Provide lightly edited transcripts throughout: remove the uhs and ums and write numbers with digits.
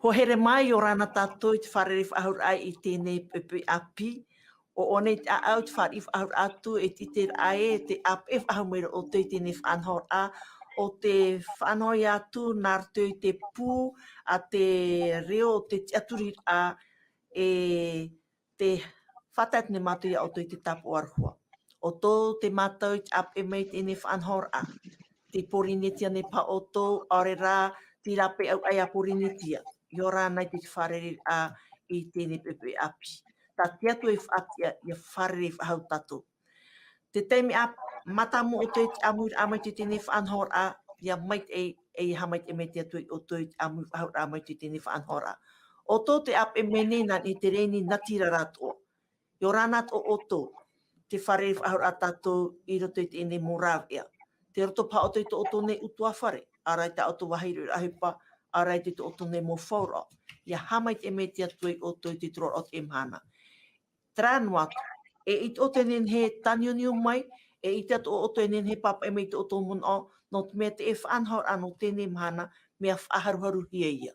Ho here mai o rana tatou I te wharerif ahur ai I tēnei pepe api, o one te au te wharerif ahur atu e titer ai te apef ahur meira o te tēnei whanhor a, o te whanhoi atu nār tui te pū a te reo o te aturir a e te whatat ne mātou ia o tui te tapu arhua. O tō te mātou te ap e mei tēnei whanhor a, te porinitia ne pa o tō, aore rā, te rape au ai a porinitia. I ora nei te wharere a I tēnei pepe api. Tā te atu e whaatia I a wharere whahau tatou. Te teimi a matamu o te amur amai te tēnei whanhor a, ia mait e hamait e me te atu o te amur whahau amai te tēnei whanhor a. O tō te ap e mene na I te reini natira rātoa. I ora nāt o tō, te wharere whahau a tatou I roto I tēnei moravia. Te roto pa o te oto nei utua whare, arai ta oto wahiru Ohipa, arai te oto nei mo whaura. Ia hamait e me te atui o te tror o te imhana. Trānu atu, e it o tenen he taniuniu mai, e it atu o tenen he papa e me te oto mun o, no te mea te e whanhor ano tēnei imhana, mea whaharuharu hia ia.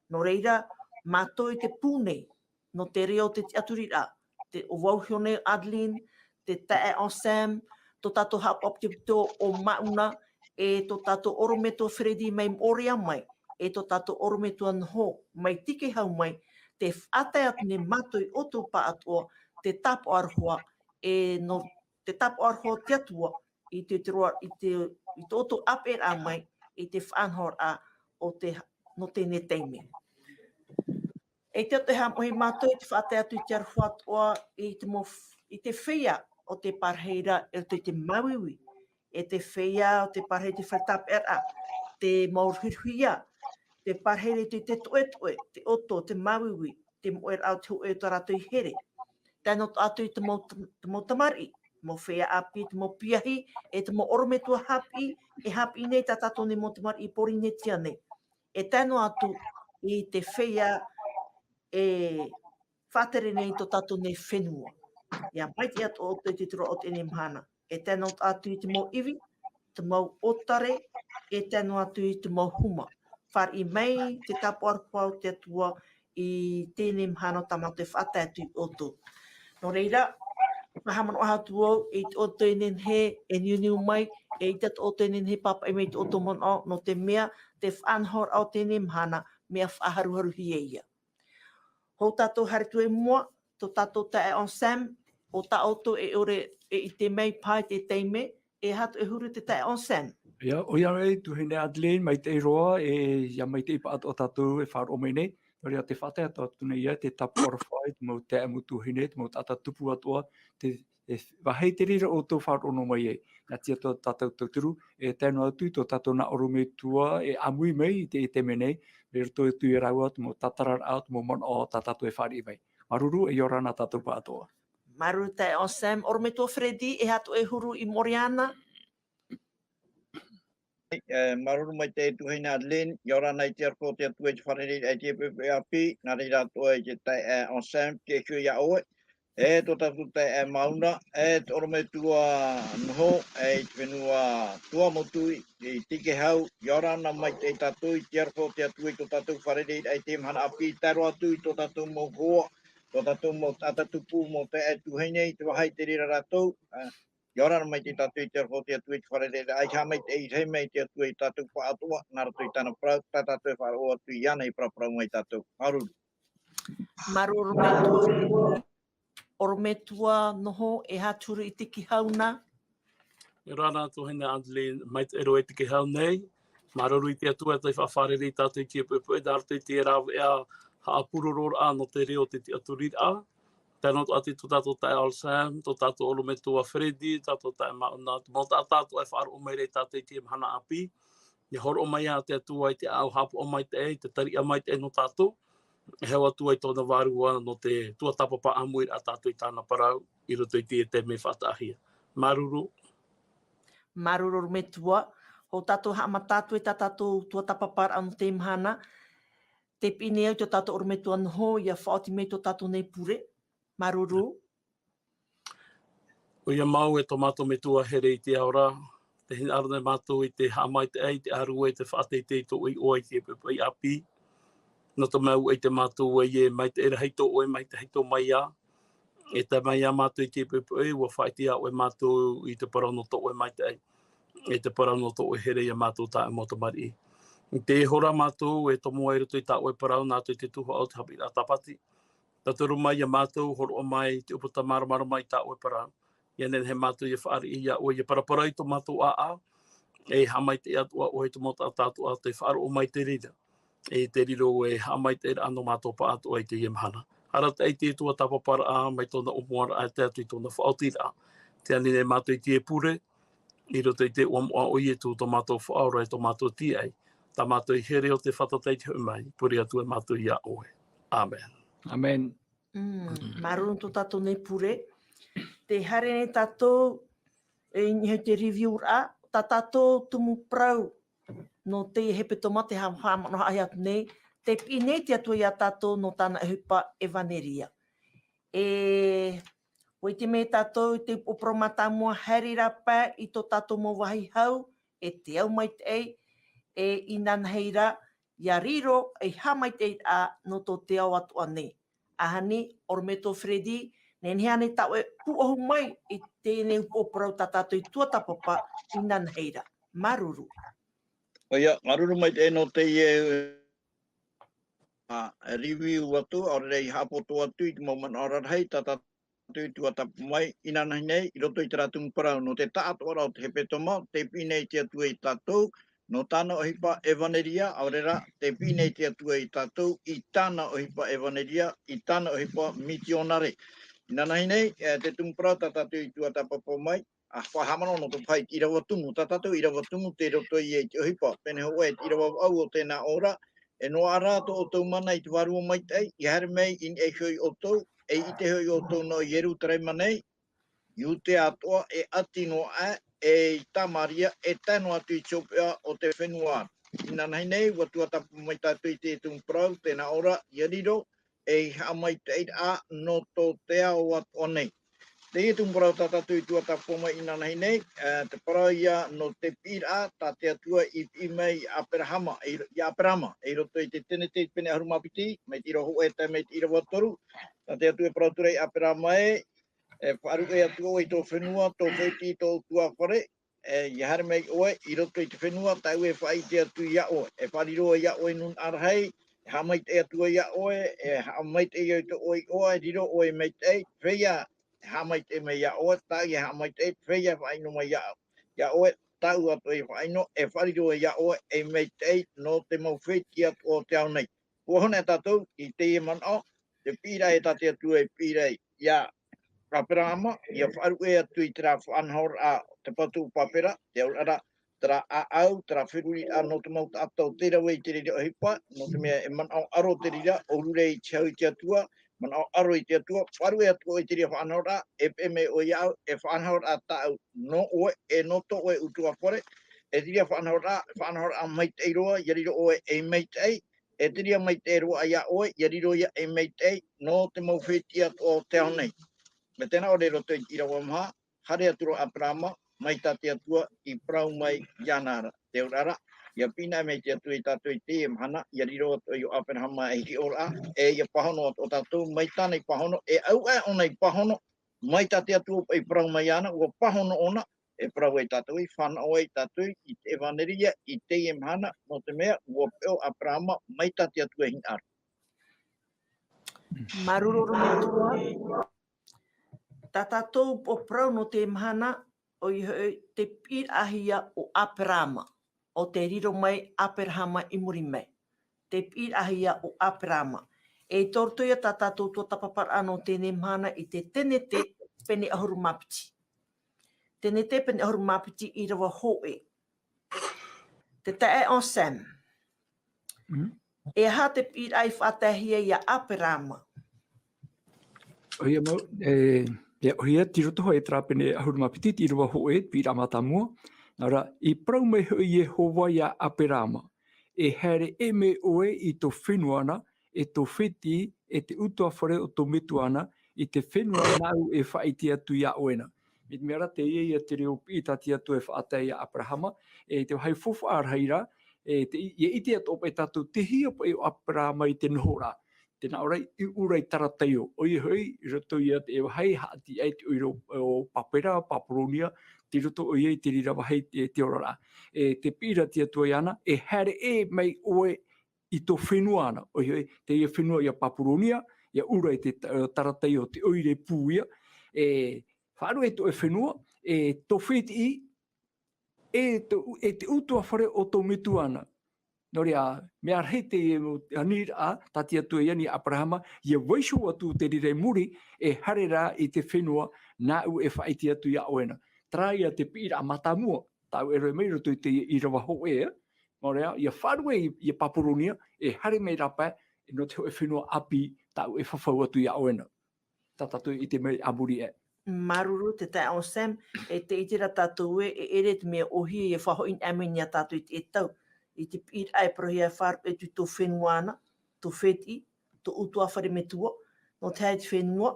No reira, mātou I te pūnei, no te reo te aturira, te o wauhione Adeline, te tae o Sam, tō tātou hapop te pito o mauna, e tō tātou orometo Freddy mai moria mai, e tō tātou orometo anho mai tike hau mai, te whatai atu ne matoi o tō pa atua, te tapo arhua, e no te tapo arhua te atua, I te oto aper a mai, I te whanhor a o te no tēne teime. E te hamohi mātou, te whatai atu te arhua atua, I te whia, o te parheira e te mawiwi, e te whia o te parheira te whaitapera, te maurhuia, te parheira te toetoe, te oto, te mawiwi, te moer au te ue tarato I here. Tēnā atu I te mo tamari, mo whia api, te mo piahi, e te mo orometua hapi, e hapi nei tatato ne mo tamari I pori netia nei. E tēnā atu I te whia e whatere nei to tato nei fenua. Ia maiti atu o te titiro o tēnei mhana. E tēnā atu I te mo iwi, te mo otare, e tēnā atu I te mo huma. Whar I mei te tapo arpau te atua I tēnei mhana tamate whata atu I oto. No reira, mahaman o hatu au, e te o tēnen he, e niuniu mai, e te o tēnen he papa e mei te oto mon au, no te mea, te whanhor au tēnei mhana, mea whaharuharu hi e ia. Ho tātou haritu e mua, tō tātou tae on Sam, o ta auto e ore e I te mei pai te teime, e hatu e huru te tae on Sam. Ia, o ia rei, tuhine Adeline, mai te roa, e ia mai te ipa o tātou e whar o mei nei. Nori a te whate ato atu nei ia, te tapu orwhai, te mau te amu tuhine, te mau tata tupu atua, te wahei te rira o tō whar ono mai e. Nā tia tō tātou tauturu, e tēnu atu tō tātou na orome tua, e amui mei te e te menei, e rito e tui e raua, te mau tatarar au, te mau mon o tātou e whari mai. Maruru e orana tātou pa atoa. Maru tae on Sam, orometua Freddy, e hatu e huru I Moriana. Maruru mai te tuhina Adeline, I ora nei te arko te atu e te wharere e te pepe api, nā reira toa e te tae on Sam, te kio ia oe, e tō tatu tae mauna, e te orometua noho, e te fenua tua motui, e tike hau, I ora na mai te tatu, I te arko te atu e tō tatu wharere e te mhana api, taro atu I tō tatu mo hoa, tō tatu mo tatatupu mo te e tuhine, I te wahai te rira ratou, I ora mai te tatu I te arko te atu e te wharere, ai ha mai te I mai te atu e tatu pa atua, nā ratu I tana prau, tā tatu e wharo atu I ana I prau mai tatu. Maruru. Maruru metua, orometua noho e haturu I tiki hauna. I rana tuhina Adeline, mai te ero e tiki hau nei, maruru I te atu e te whawharere I tātou I te pepe, nā ratu I te Irava e a haapururor a no te reo te aturira. Tēnā atu tō tātou tae Al Sam, tō tātou orometua Freddy, tātou tae mauna, mō tātou e whaaro o mai rei tātou I te mhana api. Ia horo o mai a te atua I te au hapu o mai te e, te tari a mai te e no tātou. E hewa atua I tōna Varua no te tuatapapa amuir a tātou I tāna Parau, I roto I te me whatahia. Maruru. Maruru metua, ho tātou haama tātou e tātou tuatapaparaa no te mhana. Te pine au tō tātou orometua noho, ia whaoti mei tō tātou nei pure. Maruru. O ia mau e tomato me tua here I te aora, te hina arana mātou I te hamai te ei, te arua I te whaatei te to I oa I te pepe api. no to mau e te mātou e mai te heito oe mai te heito mai a. E te mai a mātou i te pepe ua whaiti a oe mātou i te parau no to oe mai te ei. E te parau no to oe here i a mātou tā e mota mari. Te hora mātou e tomo e roto i tā oe parau nātou i te tuho au te Haapiiraa Sabati. Tatoru mai a mātou horo o mai te upota maramara mai tā oe parau. Ia nen he mātou i whaari i a oe i parapara i to mātou a. E hamai te atua o he te mota a tātua te whaaro o mai te rira. E te riro e hamai te ano mātou pa atua i te iemhana. Ara te te tuatapaparaa mai tōna umuara a te atu i tōna whaotira. Te anine mātou i Teie pure, i roto i te uamoa o i etu tō mātou whaora e tō mātou Teie. Tā mātou i here o te whatatai te umai, puri atu e mātou i a oe. Amen. Amen. Marun tō tātou nei pure. Te hare nei tātou e nihe te review a, tā tātou tumu Parau no te hepetoma te hama no ai atu nei, te pine te atu i a tātou no tāna Ohipa evanelia. Oi te me tātou te opromata mua haere rapa i tō tātou mo wahi hau, e te au mai te ei, e inanheira, ia riro e hamai te a no tō te au atua nei. Ahani, ormeto Fredi, nen heane tau e puohu mai i tēnei oprau tā tātou i tuatapapa inanheira. Maruru. Oia, maruru mai te no Teie review atu, aurei hapoto atu i te mauman aurarhei, tata tu tuatapapa mai inanai nei, i roto i te ratumu Parau, no te taatoa o te hepetoma, te pinei te atua i tātou, no tāna Ohipa evanelia, aurera, te pinei te atua i tātou, i tāna Ohipa evanelia, i tāna Ohipa misionare. Inanai nei, te tumu Parau, tātou i tuatapapa mai, a whahamano no te pai i Irava tumu, tātou i Irava tumu, te roto i te Ohipa, pene hoa e Irava au o tēnā ora, e noā rāto outou mana i te Varua Maitai, i haere mei in e hui outou, e i te hui outou no Ierusalema nei, Iudea atoa e ati noaa, e Samaria, e tano atu i hopea o te fenua. Inanai nei, wa tuatapapa mai tātou i te tumu Parau, tēnā ora, i riro, e hamai te a no tō te ao atoa nei. Te tumu Parau tātou i tuatapapa mai inanai nei, te Parau ia no te pira, tā te atua i mei Aperahama, i Aperahama, e roto i te tene te pene arumapiti, mei tira hoa e tai mei tira watoru, tā te atua Parau turei Aperahama e wharu e atua i tō fenua, tō wheti, tō tua whare, i hare mei oe, i roto i te whenua, tau e whai te atu i a oe, e whariro i a oe nun arhei, hamai te atua i a oe, hamai te i te oe oe, riro oe mei te, wheia, hamai te mei a oe, tau i hamai te, wheia whaino mai a oe, tau atu i whaino, e whariro i a oe, e mei te, no te mau wheti atu o te au nei. Kuahone tātou, i Teie mana, te pira e tate atua e pira i a Aperahama, ia wharu e atu i tera whanhor a te patu papera, te aurara, tera a au, tera whiruri a no te mauta atau te rawe i te rira Ohipa, no te mea e manau aro te rira, o rure i te hau i te atua, manau aro i te atua, wharu e atua i te rira whanhor a, e me o iau, e whanhor a tau no oe, e no to oe utua whare, e te rira whanhor a mai te iroa, i riro oe e mei te, e te rira mai te roa ia oe, i riro ia e mei te, no te mau wheti atu o te au nei. Me tēnā o re roto i Irava maha, hare aturo Aperahama, mai tā te atua i Parau mai Ianara. Te urara, ia pina mei te atua i tātou i Teie mahana, ia riro atu i Aperahama e hi ora, e ia pahono o tātou, mai tānei pahono, e au e ona i pahono, mai tā te atua i Parau mai Iana, ua pahono ona, e Parau e tātou i whanau e tātou i te evanelia, i Teie mahana, no te mea, ua peo Aperahama, mai tā te atua hin ara. Marururu me tua. Tā tātou o Parau no te mahana o te pirahia o Aperahama, o te riro mai Aperahama i muri mai. Te pirahia o Aperahama. E tortoia tā tātou tuatapaparaa no tēnei mahana i te tenete pene ahuru mapiti. Tenete pene ahuru mapiti i rawa hoe. Te tae on Sam. E ha te pirai whatahia i a Aperahama. Oia mau, oia tiroto hoi e trapene ahuru mapiti, i rawa hoe, pira matamua. Nara, i Parau mai hui e hova i a Aperahama. E haere e me oe i tō whenuana, e tō wheti, e te utua whare o tō metuana, i te whenua nau e whaiti atu i a oena. Me mera te ia te reo i tati atu e whaatai a Aperahama, e te hai fofu arhaira, Ia iti at opa tatou te hia pa i o Haapiiraa mai te nohora. Tēnā orai i urai tarateo. Oi hoi, i roto ia te hei haati ai te oiro o papera, papuronia, te roto o iei te Irava hei te orara. Te pira te atua iana, haere mai oe i tō fenua ana. Oi hoi, te ia fenua ia papuronia, ia urai te tarateo te oire pūia. Wharu e tō fenua, tō whiti i, te utua whare o tō mitu ana. Nō rea, me arhe te anir a, tati atua iani Abrahama, ia waisu atu te rire muri, hare rā i te whenua, nā u e whaiti atu ia oena. Traia te pira a matamua, tau e roi mai roto i te Irava hopea, nō rea, ia wharue i papuronia, hare mei rapa, no te hoe whenua api, tau e whawhau atu ia oena. Tatatu i te mei aburi e. Maruru te tai on Sam, te itira tātou ere te mea ohi e whahoin amenia tātou i te etau. I te pira ai prohia wharu e tu tō whenuana, tō wheti, tō utua whare me tua, no te hai te whenua,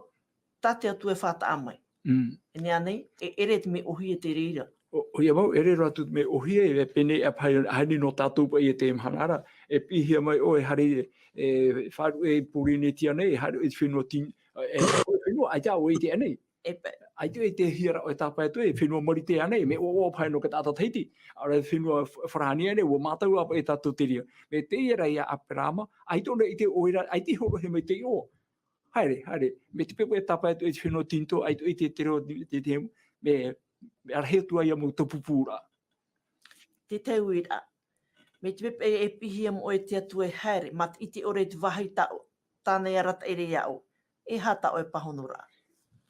tate atu e whata amai. E nea nei, ere te me ohi e te reira. O ia mau, ere ratu me ohi e pene e haini no tātou pa i te mhanara, e pihia mai o e hari wharu e purine tia nei, haru e whenua tin, whenua ai tā o i te anei. Ai tu e te hira o e tāpai tu e whenua mori te anei, me o pai no ka tātou teiti. Ara whenua wharani anei, o mātau apa e tātou te ria. Me te ira ia Haapiiraa, ai tōna i te oira, ai te horo he mai te o. Haere, me te pepo e tāpai tu e whenua tinto, ai tu i te reo te temu, me arhetua ia mo topupura. Te tau ira, me te pepe e pihia mo e te atu e haere, mat i te ore te wahi tau, tāna i arata ere iau, e hata o e pahonora.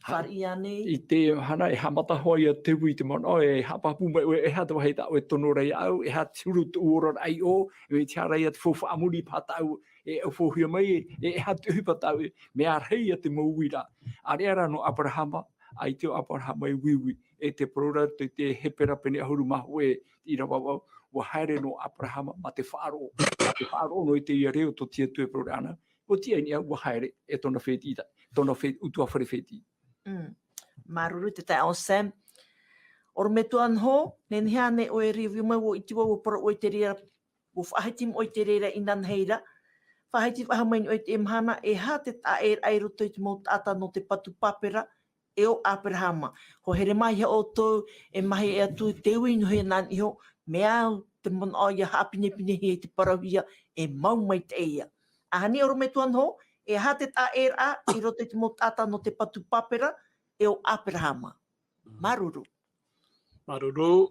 Whari anei. I te hana e hamata hoa ia te hui te mana, e hapapu mai e hata wahi tau e tono rei au, e hata suru tu ora ai o, e te hara ia te fofa amuri patau, e ufohia mai, e hata hupa tau, me arhei a te mauira. Are ara no Abrahama, ai te o Abrahama i wiwi, e te porora te hepera pene ahuru mahu e Irava wau, wa haere no Abrahama ma te whaaro. Ma te whaaro no i te ia reo to tia tue porora ana. O tia ni au wa haere e tona wheti ita, tona utua whare wheti. Maruru te tai on Sam. Oro me tuan ho, nen hea ne o e riwi mai wo itiwa wo para o i te reira, wo whahitim o i te reira inan heira. Whahitim ahamain o i te imhana, e ha te tae ai roto i te mo tata no te patu papera, e o Haapiiraa. Ho here mai he outou, e mahi e atu te uinu he nan iho, me au te mon o ia hapinepine he te parauhia, e mau mai te eia. Ahani oro me tuan ho, e ha te tae i roto i te mo tata no te patu papera, e o Haapiiraa. Maruru. Maruru.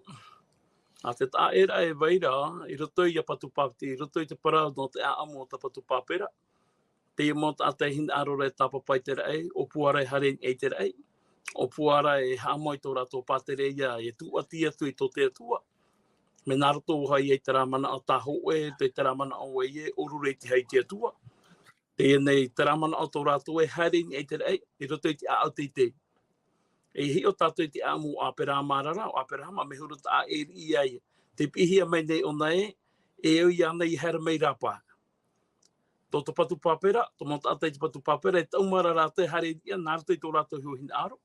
A te taera e waira, i roto i a patu papti, i roto i te Parau no te amo o ta patu papera. Teie mo ta te hin arora e tapapai te rei, o puara e haren e te rei. O puara e hamoi tō rato patere ia, e tuatia tu i tō te atua. Me nā roto hai e te ramana o taho e, te ramana o e, orure te hei te atua. Teie nei, te ramana o tō rato e haren e te rei, i roto i te a te te. E hi o tātou i te amu o Haapiiraa marara, o Haapiiraa me huru ta e i ai. Te pihia mai nei o nei, e o i ana i hera mei rapa. Tō te patu papera, tō monta atai te patu papera, e tau marara te hare ia, nārtai tō rātou hiu hin aro.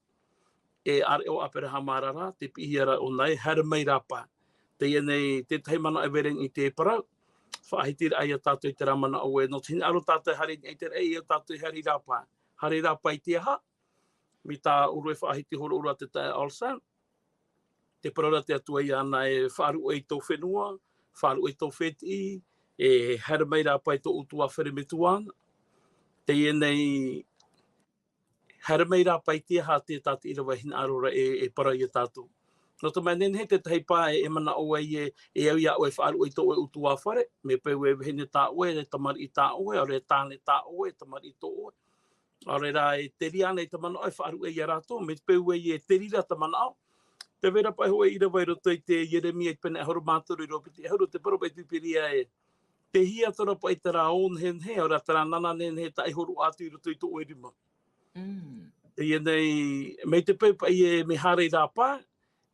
E are o Haapiiraa marara, te pihia o nei, hera mei rapa. Te nei, te taimana e wereng i te Parau. Whaahitira ai a tātou i te ramana o e, no te hin aro tātou hare i te rei, e o tātou i hare rapa. Hare rapa i te aha. Mi tā urue whaahiti horo ura te tae alsan. Te parara te atua i ana e wharu e tō whenua, wharu e tō wheti, e hera mai rāpai tō utua where me tuana. Teie nei, hera mai rāpai tia hā te tāti Irava hin arora e para i a tātou. No te manen he te tahi pā e mana o e au ia o e wharu e tō e utua whare, me peu e hene tā oe, e tamari i tā oe, ore e tāne tā oe, tamari i tō oe. Ore rā e te riana i te mana o whaaru e iarato, me peu e te rira te mana o. Te vera pai hoa Irava i roto i te Ieremia i pene ahoro māturu i ropiti, ahoro te paropai tupiria e te hia tora pai te rā on hen he, ora te rā nana hen he ta i horo atu i roto i tō oerima. Te ienei, me te peu pai e me hare i rā pā,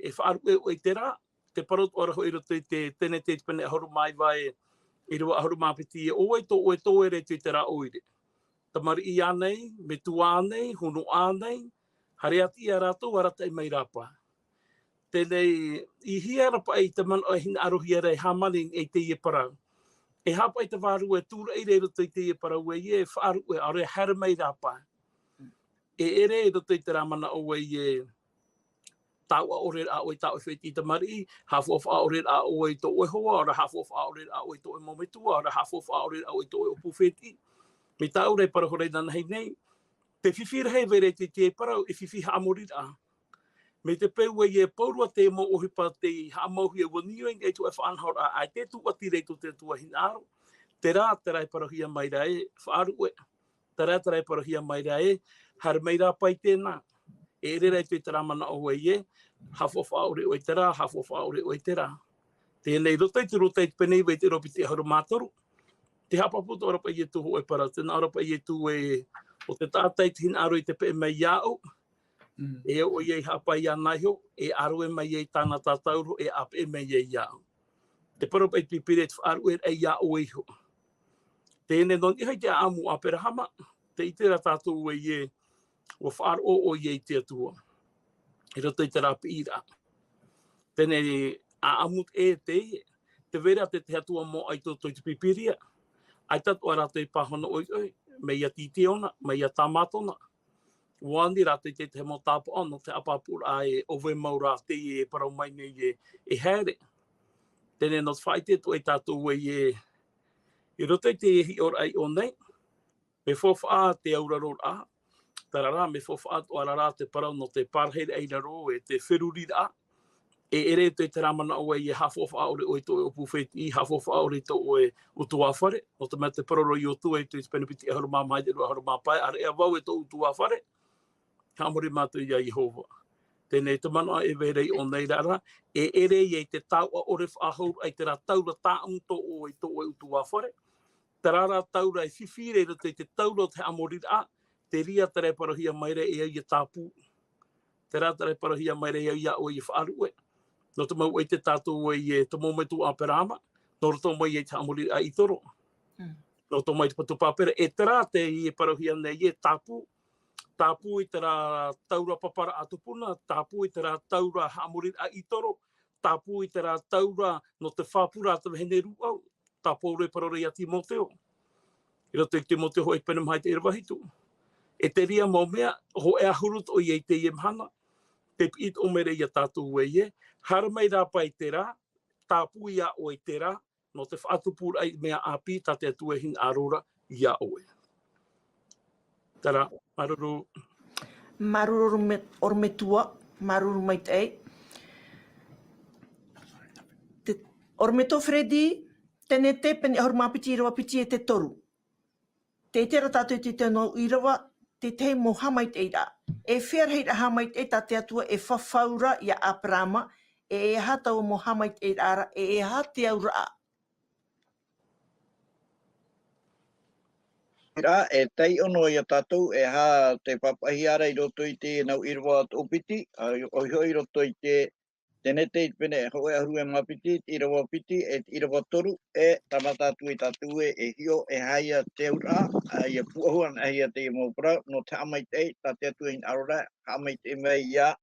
e whaaru e te rā, te parot ora hoi roto i te tene te pene ahoro mai vai i rua ahoro māpiti e oe tō ere tu i te rā oire. Tamari i anei, me tu anei, hunu anei, hare ati i a rātou, arata i mai rāpa. Tēnei I hiara pa I te man o hina arohi ara hamani e Teie Parau. E hapa I te Varua tūra I reiro to I Teie Parau e whaaru e are haere mai rapa. E ere e roto I te ramana o e tau a ore a oi tau wheti te mari, half of a ore a oi to e hoa, ora half of a ore a oi to e mometua, ora half of a ore a oi to e opu wheti. Me tau rei para horei nana hei nei. Te whiwhira hei vere te Teie Parau e whiwhi hamorit a. Me te peu e paurua te mo Ohipa te haamauhi e wanioing e tu e whaanhaur a ai te tu ati reito te tua hinaro. Te rā te rai parahia mai rai, whaaru e. Te rā te rai parahia mai rai, hara mai rā pai tēnā. E re rei te ramana o e, half of aure o te rā, half of aure o te rā. Tēnei rotai te rotai te penei wei te ropi te haru mātoru. Te hapaputa ora pa I tu ho e para, tēnā ora pa I tu e o te tātai te hina aro I te pe mai iau. E o I hapa I anaiho, e aro e mai I tāna tātauro, e ap e mai I iau. Te paro pa I pipire te whaaru e iau e ho. Tēnei non I hei te amu a perahama, te itera tātou e o whaaru o I te atua. E roto I te rapi ira. Tēnei a amut e Teie, te vera te atua mo ai tō te pipiria. Ai tatu a rātou I pāhona oi, me ia titiona, me ia tamatona. Wani rātou I te mo tāpa ono, te apapura e ove mau rā Teie e Parau mai nei e haere. Tēnei not whaite to e tātou e roto I te ehi ora ai o nei. Me whowha te auraror a. Tarara me whowha o arara te Parau no te parhere ai raro e te whirurira. E ere te ramana o e half of aore o to o pufeti, half of aore to o tuafare. O te mea te paroro I o tu e te penipiti e haruma mai te roa haruma pai. Are e wau e to o tuafare. Hamori mātu I a Jehova. Tēnei te mana e verei o nei rara. E ere I te tau a ore whaahau ai te rā taura tāum to o o tuafare. Te rara taura e whiwhire te taura te amorira. Te ria te reparahia maire e ai tāpū. Te rā te reparahia maire e ai o I whaaru e. No te mau e te tātou e te mometu a perama. No roto mai e te amori a itoro. No to mai te patu papera. E te rā te I parahia nei e tāpū. Tāpū I te rā taura papara atupuna. Tāpū I te rā taura amori a itoro. Tāpū I te rā taura no te whāpura te hene ruau. Tāpū re parore a Timoteo. I roto I Timoteo e pena mai te Irava hitu. E te ria mo mea, ho e ahurut o I te mhana. Te pit o mere I a tātou e. Hara mai rā pai te rā, tāpū I a o I te rā, no te whaatupura ai mea api, tā te atua hin arora I a oe. Tara, maruru. Maruru ormetua, maruru Maitai. Ormeto Fredi, tēnei te pene hormapiti I rawa piti e te toru. Te tera tātou te tēnō Irava, te te mo Maitai rā. E whera hei rā Maitai tā te atua e whawhaura I a aprama, e hata o mo Maitai rā, e ha te aura a. Rā, e tei ono I a tātou, e ha te papahiara I roto I te nau Irava at opiti, o hoi roto I te tēnei te pene hoe ahu e mapiti, Irava piti, e Irava toru, e tamatatu I tātou e hio e haia te aura, I a puahuan e haia te mo Parau, no te Maitai, tā te atu in arora, Maitai mei ia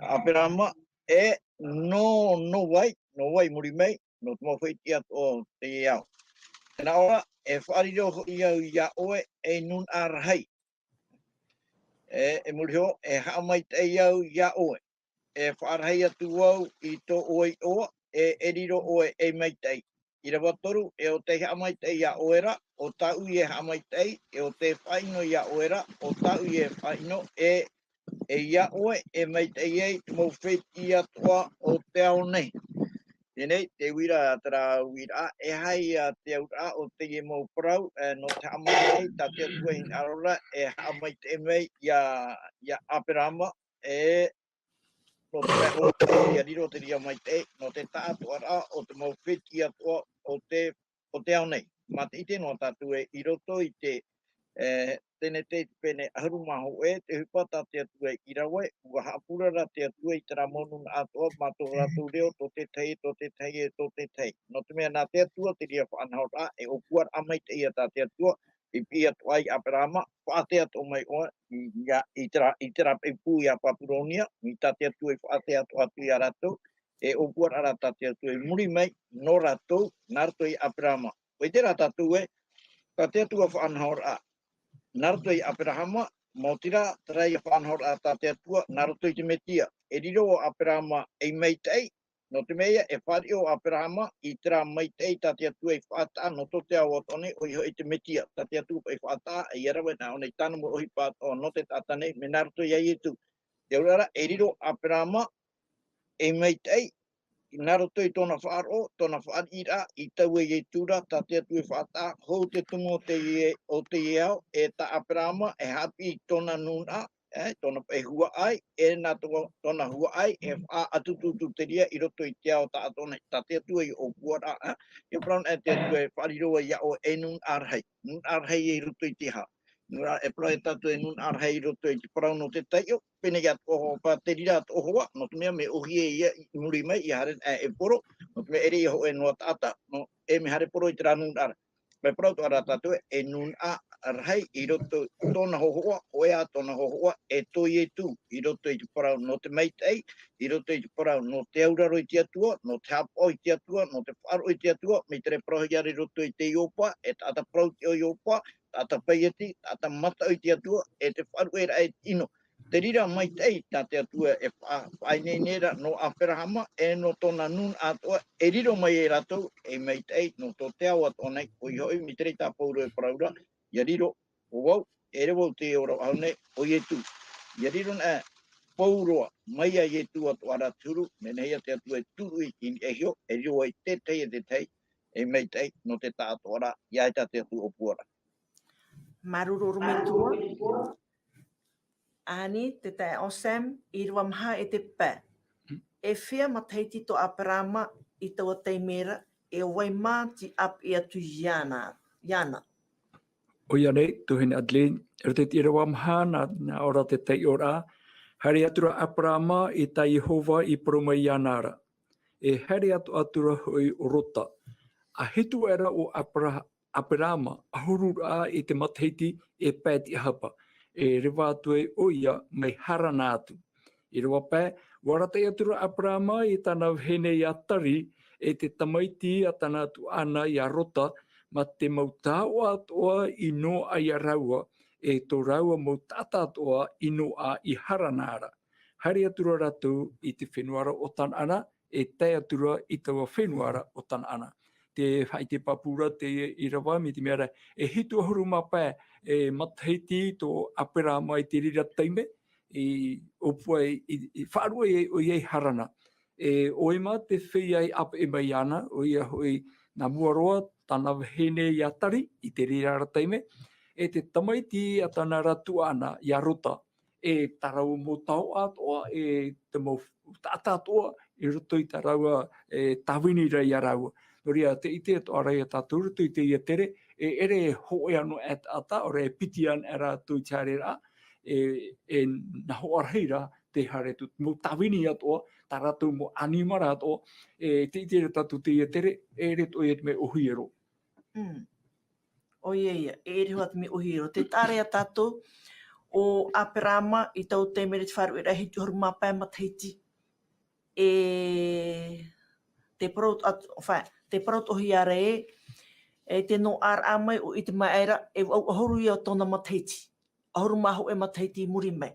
aperama, e no wai muri mei, no te mawhiti at o te iau. Tēnā ora, e whaariro iau ia oe, e nun arahai. E muri ho, e Maitai iau ia oe. E whaarahai atu wau I tō oi oa, e eriro oe e Maitai. I rawa toru, e o te Maitai ia oera, o tau I e Maitai, e o te whaino ia oera, o tau I e whaino, e ia oe, e Maitai ei, mō wheti atoa o te ao nei. Tēnei, te wira tara wira, e hai te aura o te mō Parau, no te Maitai, tā te atua hin arora, e Maitai mei, ia aperama, e no te mea o te riro te ria Maitai, no te tātua rā o te mau whiti atua o te ao nei. Mā te ite no tātou e I roto I te tēnei te pene ahurumaho e, te hupata te atua I rawe, ua haapurara te atua I te ramonu na atua, mā tō rātou reo, tō te Teie, tō te Teie, tō te Teie. No te mea nā te atua, te ria whaanhau rā, e o kuar Maitai a tā te atua, I pia tuai Aperama, whaatea to mai oa, i tera pepu i a Papuronia, mi tatea tu e whaatea to atu i a ratou, e opua ara tatea tu e muri mai, no ratou, narto i Aperama. Wei te ratatu e, tatea tu a whaanhaor a, narto i Aperama, Motira, trai a whaanhaor a tatea tua, narto i te metia. E riro o Aperama e meitei, no te mea e whari o Aperama i tera meitei tatea tua i whaata, no to te awa tone o iho i te metia. Tatea tua i whaata, e Ierusalema na o nei tana mo Ohipa o no te tatane, me narto i ai tu. Te urara, e riro Aperama e meitei, naroto i tona whaaro, tona whaarira, i tau e tura, tatea tu e whaata, hou te tumu o te iau, e ta Aperama, e hapi i tona nuna, tona e hua ai, e nā tona hua ai, e wha atututu te ria, i roto i te ao ta atona, tatea tu e o puara, e praun e te tu e whariroa ia o e nun arhei e roto i te ha. Nura e prae tatu e nun arhei i roto i te parau no te taio, pene ia toho pa te rira to hoa, no te mea me ohi e ia muri mai, i hare e poro, no te mea ere i ho e noa tata, no e me hare poro i te rā nun ara. Me parau to ara tatu e nun arhei i roto tona hohoa, oea tona hohoa, e toi e tu, i roto i te parau no te meitei, i roto i te parau no te auraro i te atua, no te hapo i te atua, no te wharo i te atua, me tere parau i roto i te iopa, e tata parau te o iopa, tata paieti, tata mata i te atua, e te wharu e rai ino. Te rira mai tei, tā te atua e whainei nera no Aperahama, e no tona nun atua, e riro mai e ratou, e mai tei, no tō te awa tonei, o i hoi, mi tere tā pauro e paraura, ia riro, o wau, e rewo te ora haune, o i e tu. Ia riro na pauroa, mai a i e tu atu ara turu, me neia te atua e turu i e hio, e riro ai te tei e te tei, e mai tei, no te tā atu ara, ia e tā te atu o puara. Marururu me tua. Ani, te tae o Sam, Irava maha e te pē. E whia mataiti to Aperama i taua teimera, e wai mā ti ap i atu iana. O ia nei, tuhine Adelaide, e te Irava maha na ora te tei ora, haere atura Aperama i ta Jehova i poroma i anara. E haere atu atura hoi rota. A hitu era o Aperama, ahurura i te mataiti e pēti hapa. E rewa atu e o ia mai harana atu. I rewa pē, warata i atura Aperama i tana hene i atari e te tamaiti a tana atu ana i a rota ma te mautau atoa i noa i a raua e tō raua mautata atoa i noa i haranara. Haere atura ratu i te fenuara o tan ana e te atura i taua fenuara o tan ana. Te hai te papura te Irava mi te mea e hitu ahuru mapē e mataiti tō Aperama i te rira teime i opua i whaarua o iei harana. E oima te whia i apa e mai ana o ia hoi nā muaroa tana hene i atari i te rira teime e te tamaiti a tana ratu ana i a rota e tarau mo tau atoa e te mo tata atoa i roto i taraua e tawini rai a raua. Noria te ite to arai tātou rutu i te ia tere, e ere hoe anu e ata, ore e piti an e rātou i tāre rā, e na hoarheira te hare tu, mo tawini atoa, tā rātou mo animara atoa, e te ite tātou te ia tere, e re to e me ohiero. O ia, e ere hoat me ohiero. Te tāre a tātou o Aperama i tau te mere te wharu e rahi tu horu mapē mataiti. Te parot ohi ara e te no ar amai o i te maera e ahoru i o tona mataiti. Ahoru maho e mataiti i muri mai.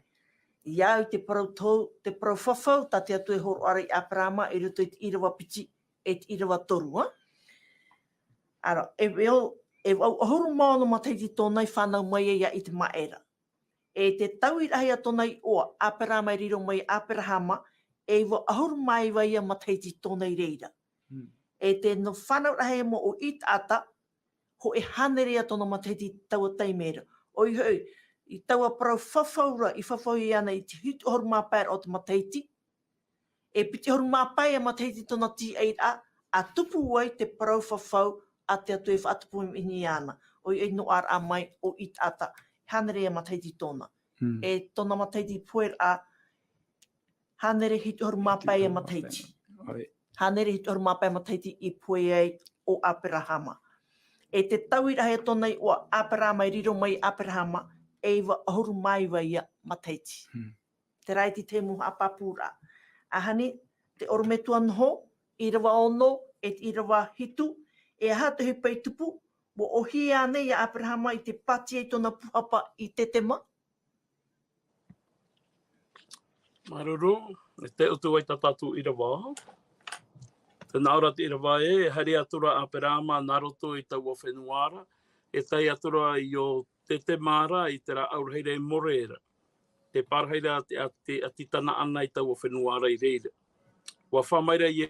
Ia i te parau whawhau, ta te atu e horu ara i Aperama e ruto i te Irava piti e te Irava torua. Ara, e ahoru mao no mataiti tōnai whanau mai e ia i te maera. E te tau i rahi a tōnai oa Aperama i riro mai Aperahama, e ahoru mai vai a mataiti tōnai reira. E te no whanau rahi mo o i tata, ho e hanerea tōna mataiti taua teimera. O i hoi, i taua parau whawhaura, i whawhau i ana i te hitu horu mapēr o te mataiti, e piti horu mapē a mataiti tōna T8 a tupu ai te parau whawhau a te atu e whaatupu i ana. O i no ar a mai o i tata, hanerea mataiti tōna. E tōna mataiti puer a hanere hitu horu mapē a mataiti. Hanere hitu horu mapē a mataiti i puer ai o Aperahama. E te tauira he tonei o Abrahama i riro mai Abrahama e iwa ahuru mai wa ia mataiti. Te raiti te muha apapura. Ahani, te orometua noho, Irava ono, e te Irava hitu, e aha te hupei tupu, mo ohi ane ia Abrahama i te pati e tona puhapa i te tema. Maruru, e te utu ai tatatu Irava. Te naura te Irava e hari atura Aperama naroto i tau o whenuara, e tai atura i o te mara i te ra aurheire moreira. Te parheira te atitana ana i tau o whenuara i reira. Wa whamaira i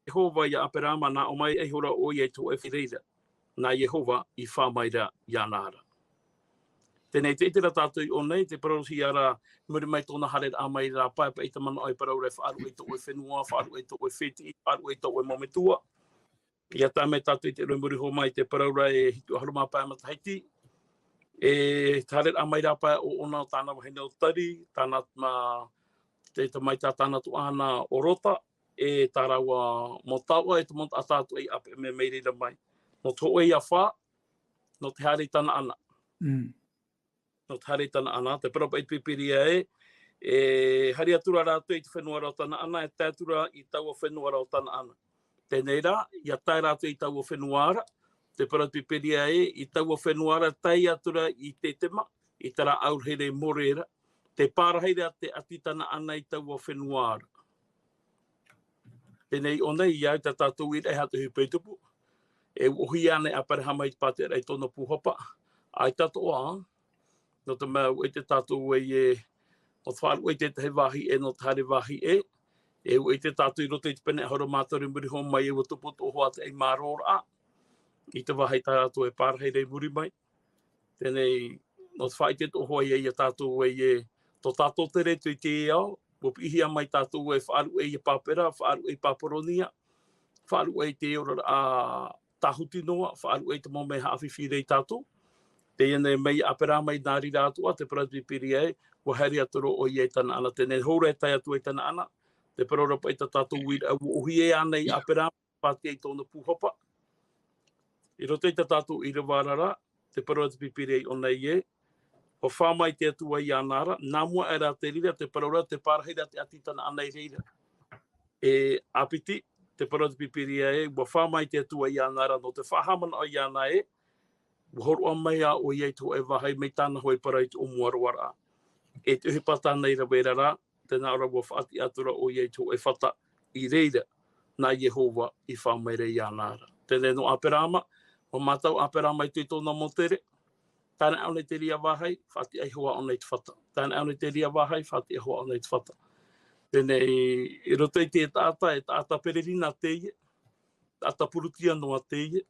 Jehova i Aperama na o mai e hora o i e to e whireira. Na Jehova i whamaira i anara. Tēnei te itira tātou i o nei, te parosi ara muri mai tōna harer a mai rā pai pa ita mana ai parau re whaaru e tō e whenua, whaaru e tō e whiti, whaaru e tō e mometua. Ia tā me tātou i te muri ho mai te parau ra e hitu aharuma pai matahaiti. E harer a mai rā pai o ona tāna wahine o tari, tāna te mai tā tāna tu ana o rota, e tā rawa mo taua e te monta a tātou e ape me meirira mai. No tō e a whā, no te haere tāna ana. No te haere tāna ana, te parapa i pipiria e hari atura rātou i te whenua rao tāna ana, e tātura i tau o whenua rao tāna ana. Tēnei rā, ia tai rātou i tau o whenua ara, te parapa i pipiria i tau o whenua ara, tai atura i te tema, i tara aurhere moreira, te pāraheira te atitana ana i tau o whenua ara. Tēnei o nei, iau te tātou i rei hatu hupei tupu, e uhi ane a parehama i pātera i tōna puhapa, ai tatoa, no te mea ue te tātou e o whaaru e te he wahi e no te hare wahi e ue te tātou i roto i te pene horo mātori muri hon mai e o tupu tō hoa te e mārora i te wahi tātou e pārhei rei muri mai. Tēnei, no te whai te tō hoa e tātou e tō tātou te retu i te ao, mo pihia mai tātou e whaaru e pāpera, whaaru e pāporonia, whaaru e te ora a tahuti noa, whaaru e te mome hawhiwhi rei tātou. Teie nei mei apera mai nāri rātua, te parapipiri e, wa hari atoro o i e tana ana. Tēnei hōra e tai atu e tana ana, te parorapa i ta tātou uira au uhi e ana i apera, pāti e tōna puhapa. I roto i ta tātou ira wārara, te parapipiri e o nei e, o whāmai te atua i anara, nā mua e rā te rira, te parora, te pārheira te atitana ana i reira. E apiti, te parapipiri e, wa whāmai te atua i anara, no te whahamana o i ana e, horo mai a o iei tō e wahai mei tāna hoi parai te o muarawara. E te Ohipa tāna i rawera rā, tēnā ora wa whaati atura o iei tō e whata i reira nā Jehova i whameire i anara. Tēnei no Aperama, o mātau Aperama i tui tōna motere, tāna au nei te ria wahai, whaati ai hoa o nei te whata. Tāna au nei te ria wahai, whaati ai hoa o nei te whata. Tēnei, i roto i te tāta pererina Teie, tāta purutia noa Teie,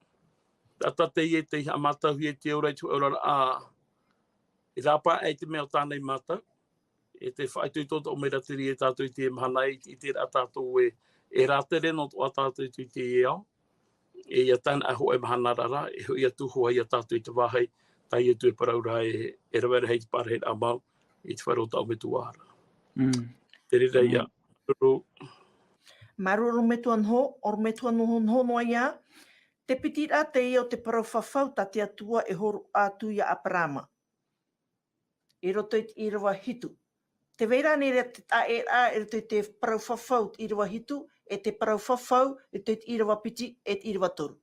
Tata Teie te amata hui e te ora i tu ora a i rapa e te mea tānei mata. E te whaitui tōta o mera tiri e tātou i te mahana i te ra tātou e rātere no tō a tātou i te e au. E ia tāna a ho e mahana rara, e hui atu hoa i a tātou i te wahai, tai e tu e paraura e rawera hei te parahei a mau i te wharota o me tuara. Te rira ia. Maruru me tuan ho, or me tuan ho noa ia, te piti rā te o te parau whawhau ta te atua e horu atu ia Aperama. I roto i te Irava hitu. Te veira ni rea te tae rā e roto i te parau whawhau te Irava hitu, e te parau whawhau e te Irava piti e te Irava toru.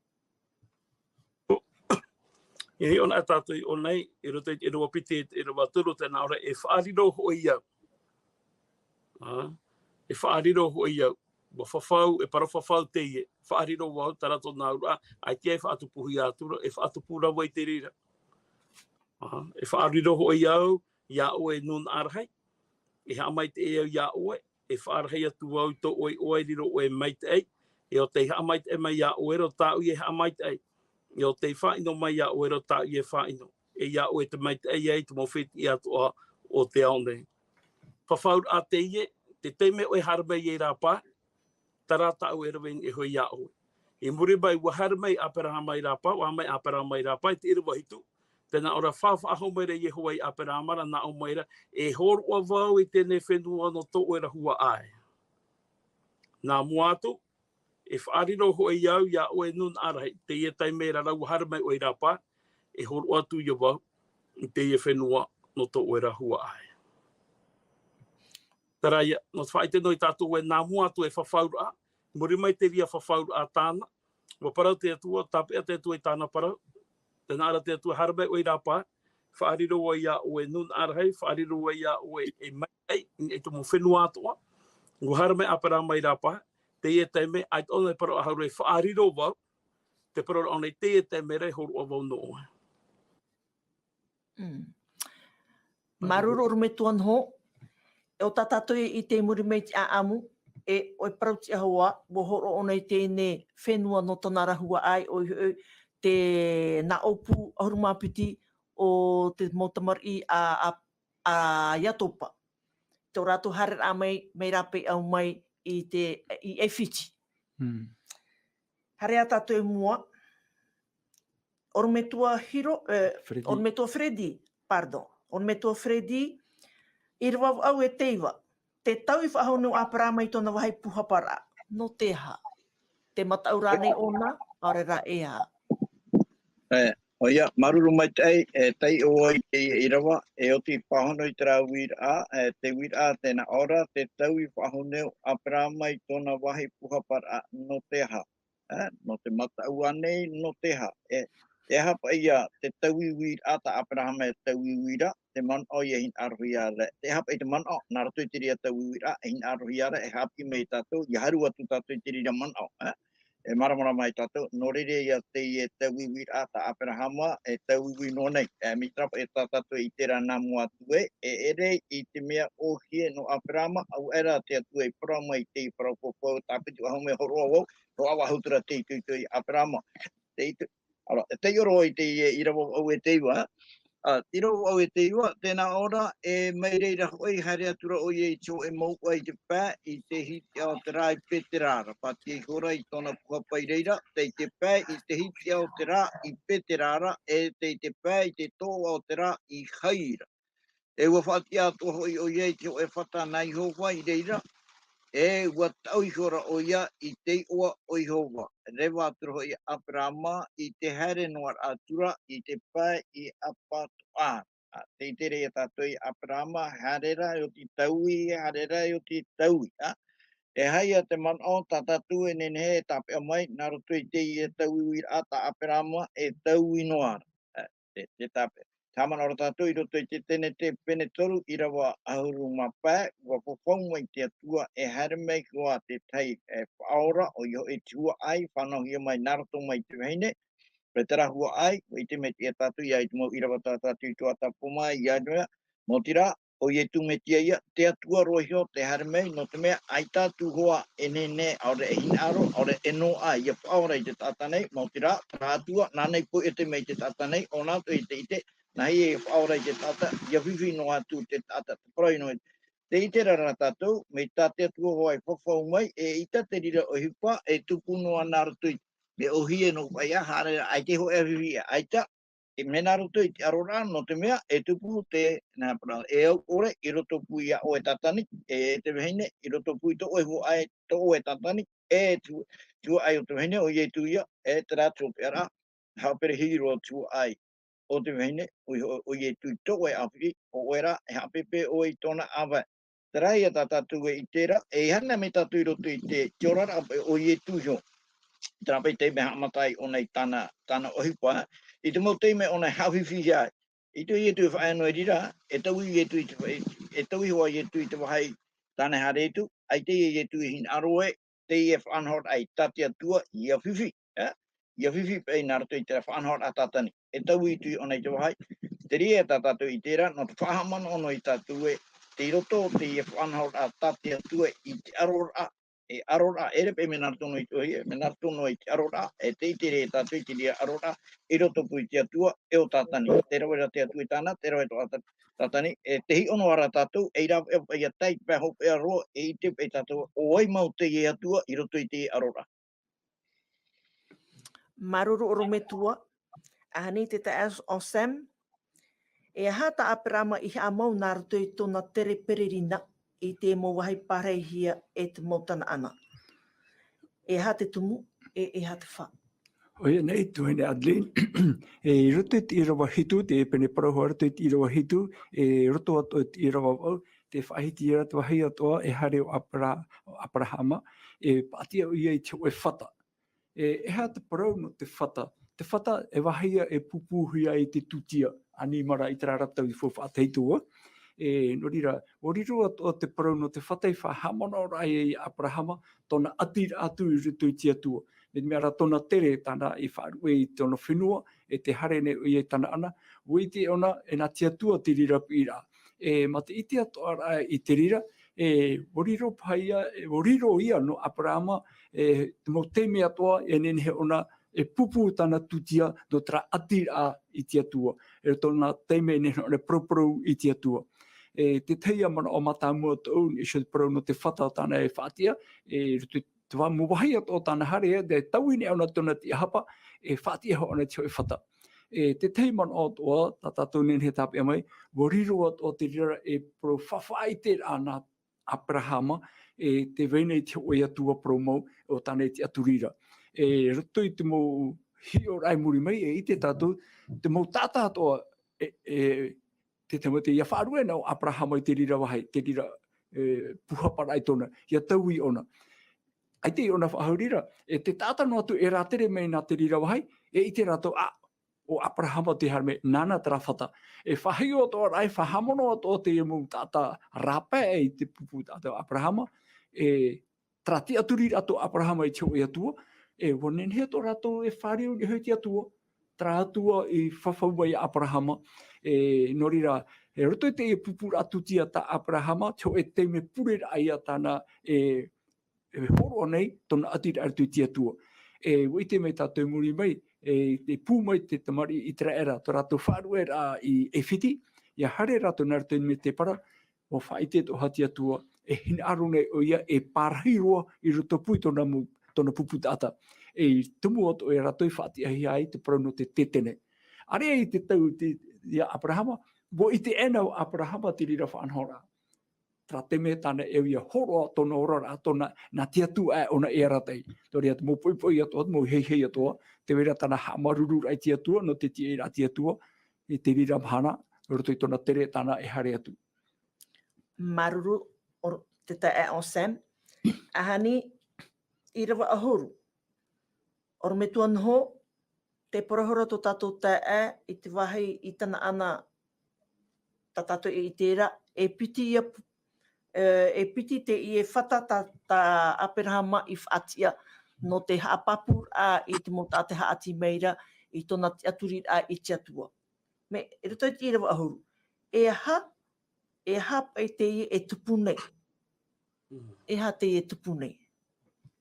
E hei ona tātou i o nei, i roto i te Irava piti e te Irava toru, tēnā ora e whaariro hoi iau. E whaariro hoi iau. Wa whawhau, e para whawhau Teie, whaariro wau, tarato nā ura, ai te e whaatupuhi atura, e whaatupura wai te rira. E whaariro hoi iau, ia oe nun arahai, e hamai te e au ia oe, e whaarahai atu wau to oe riro oe Maitai, e o te hamai te e mai ia oe ro tāu i e hamai te ei, e o te whaino mai ia oe ro tāu i e whaino, e ia oe te Maitai ei, te mowhiti i atoa o te aonei. Whawhau a Teie, te teime oe haramei e rāpā, tarata au e rawing e hoi ia oe. I muri mai wahara mai Aperama i rāpā, wa mai Aperama i rāpā, i te Irava hitu, tēnā ora whawhaho meira i hoa i Aperama ra nā o meira, e horua wau i tēnei whenua no tō e rahua ai. Nā muatu, e whaariro ho e iau ia o e nun arai, Teie tai mera rau harmai o Irava, e horo atu ia wau, Teie fenua no to o e rahua ai. Taraia, no whaite noi tātou e nā muatu e whawhaura, muri mai te ria whawhaura a tāna, wa parau te atua, tapea te atua i tāna parau, tēnā ara te atua harmai o Irava, whaariro o ia o e nun arai, whaariro o ia o e mai, e tumu whenua atoa, ngu harmai a Parau mai Irava, Teie tai me, ai tōna e parau a haure whaariro wau, te parau o nei Teie tai me rei horo a wau noa. Maruru o me tuan ho, e o tatatoi i te muri mei te aamu, e o parau ti ahoa, wo horo o nei tēne whenua no tona rahua ai, o te na opu ahurumapiti o te motamari a Iatopa. Te rato haere a mei rape au mai i e whiti. Hare a tātou e mua, or me tua hiro, or me tua Fredi, pardon, or me tua Fredi, Irava au e teiva, te tau i whahonu a Parau mai tona wahai puhapara, no te ha. Te matau rānei ona, aore rā e ha. Oia, Varua Maitai, tai o i te Irava, e o ti whahono i te rā wira, te wira tēnā ora, te tau i whahoneu a Parau mai tona wahi puhapara no te ha. No te matau anei, no te ha. E hapa ia, te tau i wira ta a Parau mai tau i wira, te man o i hin aruhiara. Te hapa i te man o, nā rato i te ria tau i wira, hin aruhiara, e hapi mei tātou, i haru atu tātou i te ria man o. E maramara mai tātou, no rere ia te i te wiwi ata Aperahama, e te wiwi no nei. Mi trapa e tātou i tera nā mua tue, e ere i te mea ohie no Aperahama, au era te atu e Parau mai te i Parau Popou, tāpitu aho me horo au, ro awa hautura te i tui Aperahama. Te oro i te i Irava au e te iwa, tiro au e te iwa, tēnā ora, e mai reira hoi haere atura o i tō e mau ai te pā, i te hiti au te rā i Peterara. Pati e kora i tōna puhapai reira, te i te pā, i te hiti au te rā i Peterara, e te i te pā, i te tō au te rā i Haapiiraa. E ua whati atua hoi o i tō e whata nai hova i reira, e ua tau i hora o ia i te oa o Jehova. Rewa atura hoi Aperahama i te haere noa atura i te pai i apatoa. Te tere e tātou i Aperahama, harera o ti taui, harera o ti taui. E haia te man o tātatu e nene he tāpea mai, nā roto i te i e taui i ata Aperahama e taui noa. Te tāpea. Tāmana ora tātou i roto i te tene te pene toru i rawa ahuru mapā, ua popong mai te atua e haere mai kua te tei e whaora o iho e tua ai, whanohia mai narato mai te veine, pe te rahua ai, i te me te tātou i ai tu mau i rawa tātou i tuatapapa i adoea, mo tira, o i e tu me tia ia, te atua roihio te haere mai, no te mea, ai tātou hoa e nene, aore e hinaro, aore e noa, i a whaora i te tātanei, mo tira, tātua, nānei po e te mei te tātanei, o nātou i te, na hi e whaora i te tata, ia whiwhi no atu te tata, te parau no te i te rara tātou, me tāte atua hoa i whawhau mai, e ita te rira Ohipa, e tupu noa nārutu i, me ohie no whaia, hare, ai te ho e whiwhi e aita, e me nārutu i te arora, no te mea, e tupu te, nā parau, e au ore, i roto pui a oe tatani, e te vehine, i roto pui to oe ho ai, to oe tatani, e tu ai o te vehine, o ie tu ia, e te rātou pera, haupere hiro tu ai. O te vehine, o i e tui toa e awhiri, o oera e hapepe o i tōna awa. Te rai a tātou e i tērā, e hana me tātou i roto i te tiorara o i e tuho. Tēnā pei te meha amatai o nei tana Ohipa, i te mau teime o nei hawhiwhi ai. I tu i e tui whaeno e rira, e tau i e tui hoa i e tui te wahai tāne hare etu, ai te i e tui hin aroe, te i e whanhor ai tati atua i a whiwhi. Ia whiwhi pei nā rato i te whanhor a tātani. E tau i tui o nei te wahai. Te ria e tātou i tērā, no te whahamana ono i tātou e te roto te i e whanhor a tāti atua i te arora. E arora, ere pe me nartono i tuhi, me nartono i te arora, e te i te rea tātou i te rea arora, i roto pui te atua e o tātani. Te rawera te atua i tāna, te rawera tātani. E te hi ono ara tātou, e rawa e a tai pē hopea roa, e i te pei tātou, o ai mau te i atua, i roto i te arora. Maruru o me tua, ahani te as o Sam, e hata Aperahama i a mau nāruto i tōna tere peririna i te mo wahai parehia e te mautana ana. e ha te tumu, e ha te wha. Oia nei, tuhene Adeline, e roto te Irava hitu, te pene parau roto te Irava hitu, e roto ato te Irava au, te whahiti ira te wahi atoa, e hare o Abrahama, e pātia o ia i te oe whata. E ha te parau no te whata. Te whata e wahia e pupuhia i te tutia, ani mara i te raratau i whawhāteitua. E norira, oriro atoa te parau no te whata i whahamana rai e Abrahama, tona atira atu i rutu i te atua. Me mea ra tona tere tana i whaarue i tona fenua, e te hare ne ui e tana ana, ui te ona e nā te atua te rira pira. E ma te iti atoa rai i te rira, e oriro paia, e oriro ia no Abrahama, e mo te mea toa e nene ona e pupu tana tutia do tra atira i te atua. E tona teime nene ona proprou i te atua. E te teia mana o matamua tau, e se parau no te whata tana e whatia, e te wā muwahi ato tana hare, de tauine ona tona te hapa, e whatia ho ona te hoi whata. E te teimana o toa, ta tātou nene he tāpia mai, wariro o te rira e pro whawhai te ana Abrahama, e te vene te oi atua promau o tane te aturira. E roto i te mou hio rai muri mai, e i te tātou, te mou tāta atoa, te mou te ia whaarua nao Abrahama i te rira wahai, te rira puhaparai tona, ia taui ona. Ai te ona whahaurira, e te tāta no atu e rātere mei nā te rira wahai, e i te rato, o Abrahama te harme nana tera whata. E whahio ato rai, whahamono ato te mou tāta rapa e te pupu tāta Abrahama, e trati aturi ato Abrahama i te oi atua, e wanenhe ato rato e whāreo ni hoi te atua, tra atua i whawhau i Abrahama, e norira, e roto te e pupu atu tia ta Abrahama, te te me pure aia tana e horo nei, tona atira atu tia tua. E wite me tātou muri mai, e te pū mai te tamari i tera era, to rato whāru era i e whiti, ia hare rato nartu me te para, o whaite to hati atua, e hina aro nei o ia e pārhiroa i roto pui tona pupu tata. E tumu ato e rato i whati ahi ai te parano te tetene. Are i te tau ia Abrahama, wo i te ena o Abrahama te rira whanhora. Tra te me tana e ia horo tona orara tona na te atu e ona e ratai. Tori atu mo poipoi atoa, mo hei atoa, te wera tana hamaruru ai te atua, no te tie ra te atua, e te rira mhana, roto i tona tere tana e hare atu. Maruru o te tae o Sam, ahani Irava ahuru. Oro me tua noho, te porahora to tātou tae i te wahi i tana ana ta tātou i tērā, e piti te i e whata ta Abrahama i whaatia no te haapapura i te mota te haati meira i tona aturira i te atua. Me, e roto i te Irava ahuru. E ha pai te i e tupu nei. E ha te i e tupu nei.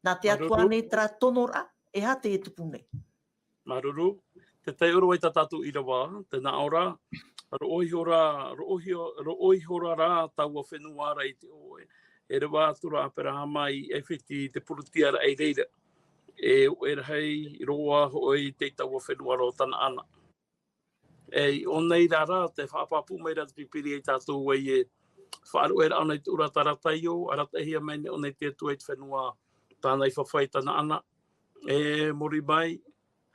Nā te atua nei tra tonora, e ha te e tupu nei. Maruru, te tei uro i tātou Irava, te nā ora, ro oihora rā taua whenua ara i te oe. E rewa atura Abrahama i e whiti te purutiara ei reira. E rehei roa hoi te taua whenua ro tana ana. E o nei rara, te whaapapu meira te pipiri i tātou wei e whaaru e rana i te ura taratai o, aratahia mene o nei te atua i te whenua tāna i whawhai tana ana. E mori mai,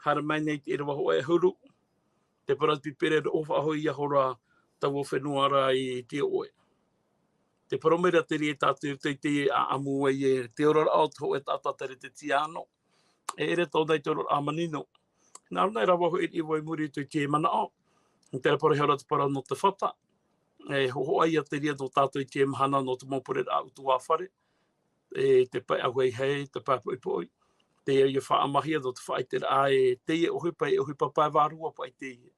hara mai nei te Irava hoa e huru. Te parati pere o whahoi a hora taua whenua ara i te oe. Te paromera te rie tātou te a amu e te orara au te hoe tāta tere te tiano. E ere tau nei te orara amanino. Nā runa e rawa hoi i wai muri tu te mana o. Te raparehara te para no te whata. E hoho ai a te ria no tātou i te mahana no te mopure a utu whare. E te pai a hoi hei, te pai poi poi. Te ia whaamahia no te whaitera a e Teie Ohipa e Ohipa pai Varua pai Teie.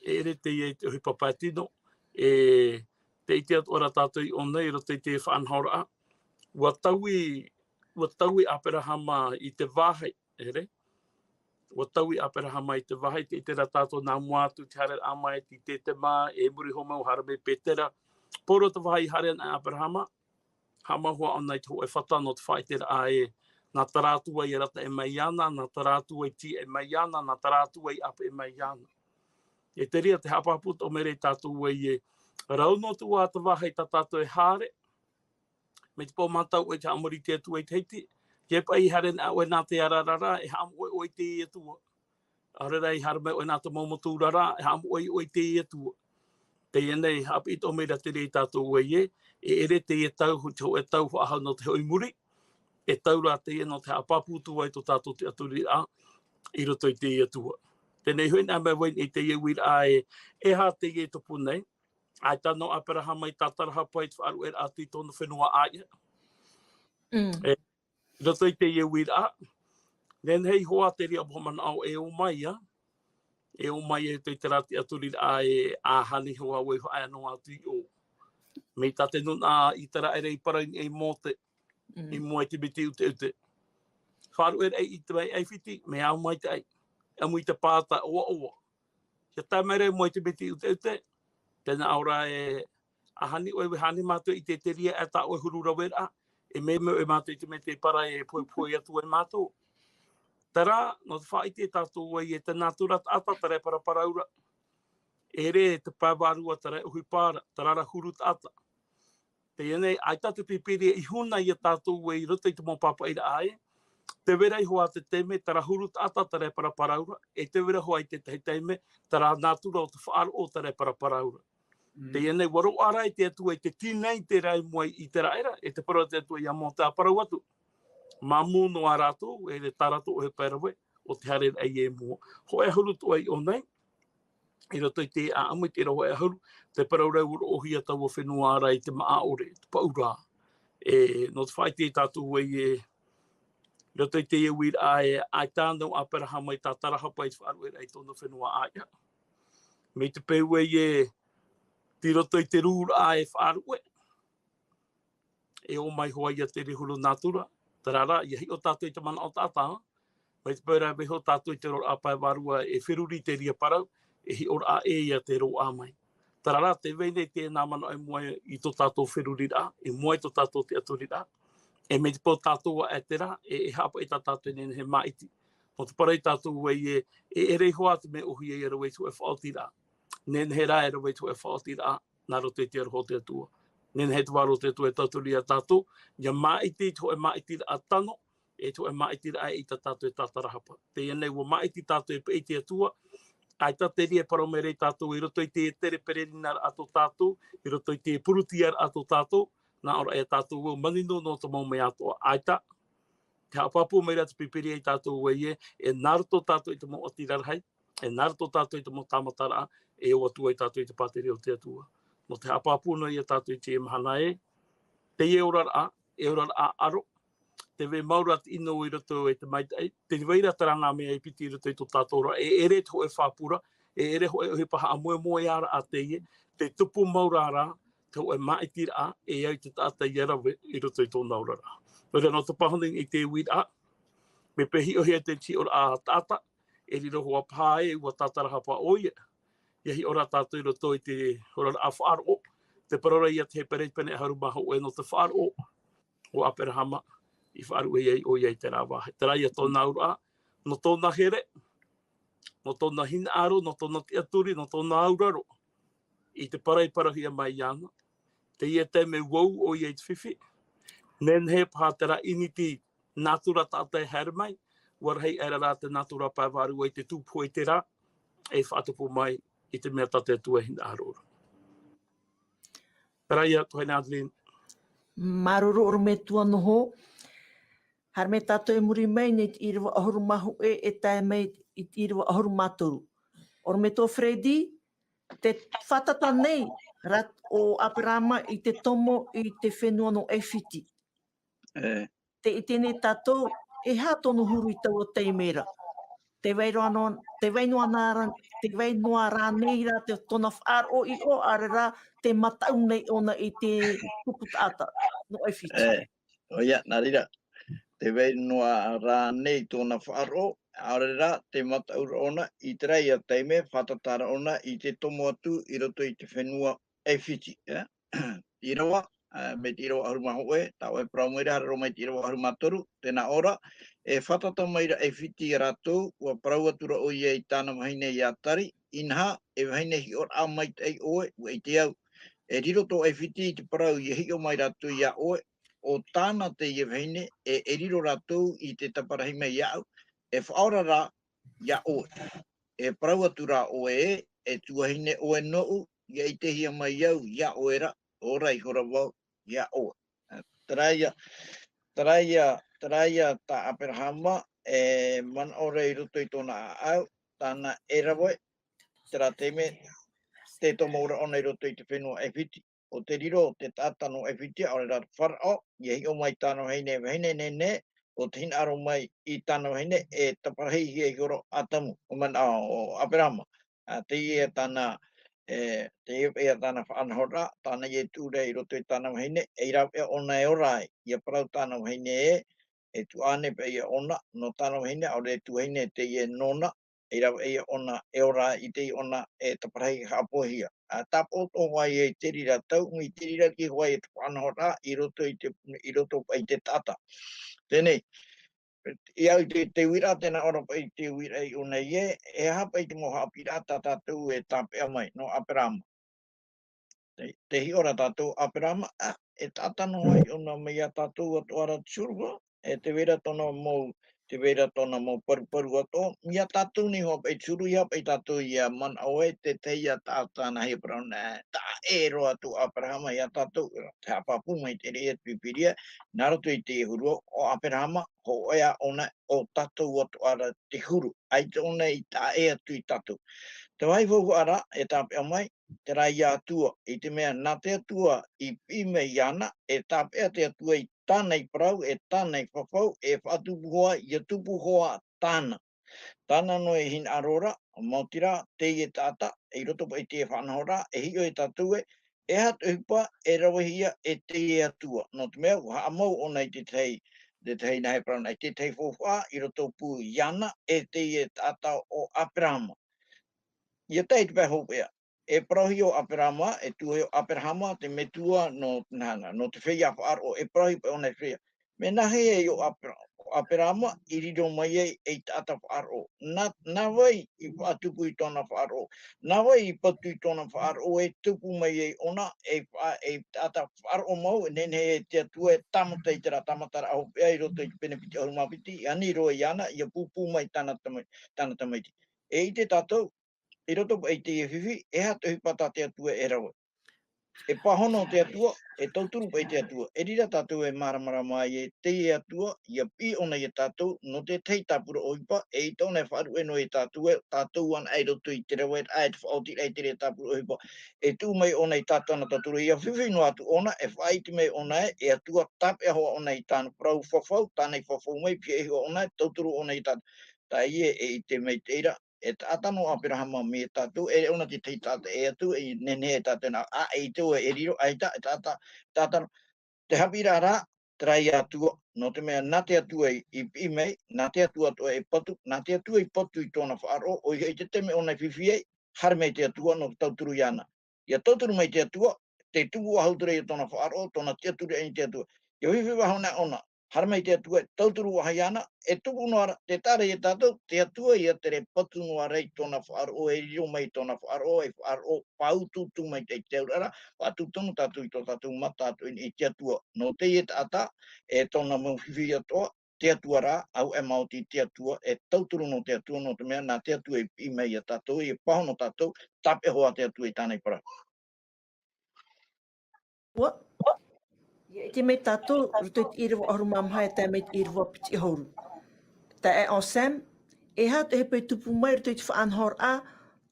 E ere Teie te Ohipa pai tino. E te iti ora tātou i o nei ro te whaanhora a. Ua taui Abrahama i te wahai, ere? Ua taui Abrahama i te wahai, te itera tātou nā muatu, te hare amai, te mā, e muri homau harame petera. Poro te wahai hare na Abrahama, hamahua anai te hoe whata no te whaitera a e nā tarātua i rata e mai ana, nā tarātua i ti e mai ana, nā tarātua i apa e mai ana. E te ria te hapaput o mere tātua i e rauno tua te wahai ta tātou e haere, me te pōmatau e te amori te atua i te heiti, Ke pai haren a oe nā te ararara, e haamu oi te atua. Arera i harme oi nā te maumotūrara, e haamu oi te atua. Teie nei, hapi ito meira te rei tātou e ere te tau, ho e tau whaahau no te hoimuri, e tau rā teie no te hapaputu ai tō tātou te aturi a, i roto i te atua. Tēnei hui nā mea wain i te iwi a e hā te i topu nei, ai tano aperaha mai tātaraha pai te whaaru a tui tōna fenua aia. E roto i te iwi a, nen hei hoa te ria boman au e o mai a, e o mai e te rati aturi a e ahani hoa wei hoa no atu i o. Me tate nuna i tera ere i para i mote, i mua te biti ute. Wharu i te mai ei whiti, me au mai te ei. E mui te pāta oa. Ia tamere mui te biti ute. Tēnā aura e ahani oe hani mātou i te teria e tā oe hurura wera. E me e mātou i te me te para e poi atu e mātou. Tara, no te whai te tātou e te nātura ata tare para paraura. E re te pāwarua tare Ohipa, tarara hurut ata. Teie nei, ai tātou pipiri i huna i a tātou e i roto i te mō papa i ra ae. Te vera i hoa te teime, tara hurut ata tare para paraura. E te vera hoa i te teime, tara nātura o te whaaro o tare para paraura. Teie nei, waro ara i te atua i te tinei te rai mua i te raera, e te para te atua i a mō tā parau atu. Mamu no a rātou, e re tarato o he pērawe, o te hare ei e mua. Ho e hurut o ei o nei, i roto i te a amu i te rawa e huru, te paraurau uro ohi a tau o whenua ara i te maa ore, te paura. E no te whai te tātou e roto i te iwir a e ai tānau a peraha mai tā taraha pai te whaaru e tōna whenua aia. Me te peu e ti roto i te rūra a e whaaru e o mai hoa i a te rehuru nātura. Tarara, i hi o tātou i te mana o tātā. Mai te pēra me ho tātou i te rora a pai warua e whiruri te ria parau, e hi ora a e ia te ro a mai. Tarara, te veinei te nā mana ai mua i tō tātou whiruri rā, e mua i tō tātou te aturi rā. E me te pō tātou a te rā, e hapa i tā tātou nene he maiti. Mo te parei tātou e ere hoa te me ohi e rawei tu e whaoti rā. Nene he rā e rawei tu e whaoti rā, nā roto i te aroho te atua. Nene he te waro te atua e tāturi a tātou, ia maiti to e maiti a tano, e to e maiti a e ta tātou e tātarahapa. Te ianei wa maiti tātou e pe te atua, ai ta te ria parau merei tātou, i roto i te tere pererina ato tātou, i roto i te purutia ato tātou, nā ora e tātou o manino no te mau me atoa. Ai ta, te hapapu meira te pipiri e tātou e naruto tātou i te mo ati rarhai, e naruto tātou i te mo tamatara, e o atua i tātou i te pātere o te atua. No te hapapu no i a tātou i te mahana te eurar a aro, te ve maurat ino i roto e te maitai, te veira taranga mea i piti i roto i tō tātou ra, e ere ho e whapura, e ere ho e Ohipa a moe ara a teie, te tupu maurara, te ho e maitira a, e au te tātai Irava i roto i tō naurara. Nō no te pahoning i te wid a, me pehi o hea te ti ora a tāta, e riro hoa pāe ua tātaraha pa oia, ia hi ora tātou i roto i te ora a whaaro, te parora i a te heperei pene haru maha o e no te whaaro, o aperahama, i wharu e o iei te rāwa. Te rai a tōna ura, no tōna here, no tōna hina aro, no tōna te aturi, no tōna auraro, i te parai parahia mai iana, te ia te me wau o iei te whiwhi, nen he pātera initi nātura tātai haere mai, warhei era rā te nātura pāwaru i te tūpua i te rā, e whātupu mai i te mea tate tua hina aro. Te rai a tuhaina Adeline. Maruru oru me tua noho. Har me tātou e muri mai nei te Irava ahuru mahu e tae mai i te Irava ahuru mātoru. Oru me tō Fredi, te whatata nei rat o Apirama i te tomo i te whenua no ewhiti. Te i tēnei tātou e hā tonu huru i tau o teimera. Te wainua rā nei rā te tona whaaro i o are rā te matau nei ona i te tuputata no ewhiti. Oia, nā rira. Te wainua rā nei tōna whaaro, are rā te mataura ona i te rei a teime, whatatara ona i te tomo atu i roto i te whenua ewhiti. Irava, me te Irava ahuru mahu e, tau e Parau meira hararo mai te Irava ahuru mātoru, tēnā ora, e whatata meira ewhiti i rātou, ua Parau atura o i tāna mahine i atari, inha e mahine hi or a Maitai oe, ua i te au. E riro tō ewhiti i te Parau i hi o mai rātou i a oe, o tana Teie vene e eriro ratou I te taparahi mai iau e whaorara ia oe. E Parau atura o e tuahine o e nou ia I te hia mai iau ia oera ora I hora wau ia oe. Taraia ta Aperahama e man ora I roto I tona au tana Irava tera teme te tomo ora ona I roto I te fenua e whiti. O te riro te tata no e whiti a ora Parau ia hi o mai tano heine ne o te hina aro mai I tano heine e taparahi e horo atamu o man o Aperahama. Teie tana te e tana whaanhora, tana I tūre I roto I tana heine, e Irava e ona e orai, ia Parau tana heine e tu ane pe ia ona, no tana heine, au re tu heine te ia nona, e Irava e ona e orai, I te ona e taparahi haapohia. Tapo to wai e terira tau, ngi terira ki wai e whaanhora, I roto I te tata. Tēnei, ia te wira tēnā ora pa I te wira I una ie, e hapa I te mo Haapiiraa tātou e tāpea mai, no Aperahama. Te hi ora tātou Aperahama, e tātano ai ona mea tātou atoara tsurua, e te wira tona mō paru ato, mia tātou ni hoa pai tsuru ia pai tātou ia man aue te Teie tātana hei Parau tā e roa tu Aperahama ia tātou, te hapapu mai te rea pipiria, naroto I te hurua o Aperahama, ho ea ona o tātou atoara te huru, ai te ona I tā e atu I tātou. Te wai fōku ara e tāpea mai, te rai Atua, I te mea nā te Atua I pime I ana, e tāpea te Atua I tānei Parau, e tānei whawhau, e whatupuhoa, I tupuhoa tāna. Tāna no e hin arora, mautira, Teie tāta, e roto pa I te whanahora, e hio e tātue, e hatu Ohipa, e rawahia, e Teie Atua. No te mea, ha amau o nei te tei nahe Parau, nei te tei whawha, I roto pu I ana, e Teie tāta o Aperahama. Ia tei te hopea. E prahi o Aperahama, e tuhe o Aperahama, te metua no te whea whaaro, e prahi pe ona whea. Me nahe e o Aperahama, I rido mai e tata whaaro. Nā wai I whaatupu I tona whaaro. Nā wai I patu I tona whaaro, e tupu mai e ona, e tata whaaro mau, e nene e te atua e tamata I tera tamatara a hopea, I roto I penepiti o humapiti, ani roa I ana, I a pupu mai tana tamaiti. E I te tātou, I roto pa I te whiwhi, e hatu Ohipa tā te atua e rawa. E pahono te atua, e tauturu pa I te atua. E rira tātou e maramara mai e Teie atua, ia pi ona I tātou, no te tei tāpura Ohipa, e I tōna wharu eno e tātou an ai roto I te rawa, e ai te whaoti rei te re tāpura Ohipa. E tū mai ona I tātana tātura, ia whiwhi no atu ona, e whaiti mai ona e atua tape hoa ona I tāna Parau whawhau, tānei whawhau mai, pia e hoa ona, tauturu ona I tātou. Tā ie e I te mei teira, e tātano Aperahama me tātou, e ona te tei tāta e atu, e nene e tātana, e tō e riro, e tātano, te Haapiiraa rā, trai Atua, no te mea nā te atua I pimei, nā te atua e patu, nā te atua I patu I tōna whaaro, o I te teme ona whiwhiei, hare mei te atua no tauturu I ana. Ia tauturu mai te atua, te tupu ahautere I tōna whaaro, tōna te ature I te atua. Ia whiwhi wahona ona, hare mei te atua, tauturu wahai ana, e tupu noara, te tare e tātou, te atua ia tere patu noa rei tōna whaaro, e rio mai tōna whaaro, e whaaro paututu mai te teurara, whaatutunu tātou I tō tātou matātou I te atua. No Teie tāta, e tōna mawhiwhi atoa, te atua rā, au e mauti te atua, e tauturu no te atua, no te mea, nā te atua I mei a tātou, I pahono tātou, tape hoa te atua I tānei Parau. What? Ia te mei tātou, ruto I Irava oru mamhai, tā mei Irava piti horu. Tā e o Sam, e hatu he pei tupu mai ruto I te whaanhor a,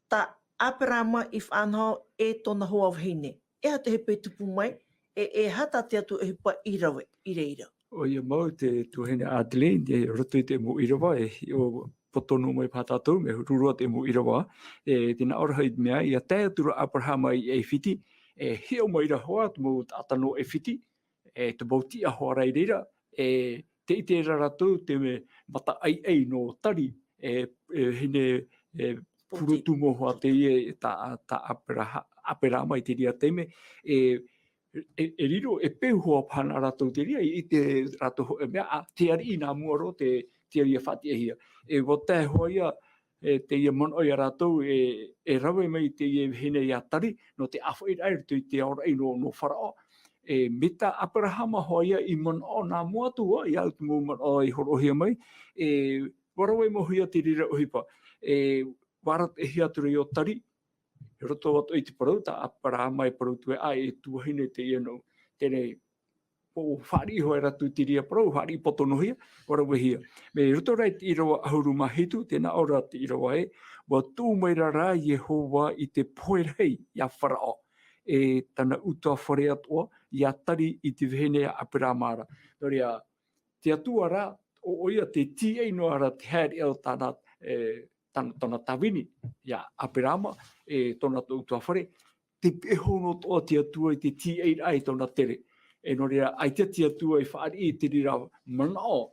tā Aperahama I whaanhor e tōna hoa wahine. E hatu he pei tupu mai, e hata te atu Ohipa Irava, Ireira. O ia mau te tuhene Adelaide, e roto I te mo Irava, e o potono mai pātātou, me rurua te mo Irava, e tina orahai mea, ia te atura Aperahama I e whiti, e heo mai ra hoa, te mo tātano e whiti, e te bauti a hoa rai reira, e te ite raratou, te me mata ai no tari, hine purutu mo hoa te ie, ta Aperahama I te ria teime, e riro e peu hoa pana ratou te ria, I te ratou e mea, te ari I nā muaro, te ari e whati e hia. E wotae hoa ia, te ia mono I a ratou, e rawe mai te ia hine I a tari, no te awha I rai, te aora I no wharao, mita Abrahama hoia I man o nā mua tua, I au tumu man o I horohia mai, warawai mohia te rira Ohipa, warat e hiature o tari, he roto watu I te parau, ta Abrahama e parau tue ai tuahine te iano, tēnei, o whari hoa ratu te ria parau, whari potonohia, warawai hia. Me roto rai te irawa ahuru mahitu, tēnā ora te irawa wa tū meira rā Yehova I te poerei ia Parau. Tana utua whare atua, ia tari I te vehene a Apiramara. Noria, te atua rā, o ia te Teie noa ra te haere tana, tana tawini, ia Apirama, tona tō utua whare, te pehono toa te atua I te Teie ai tona tere. Noria, ai te atua I whaari I te rira manao,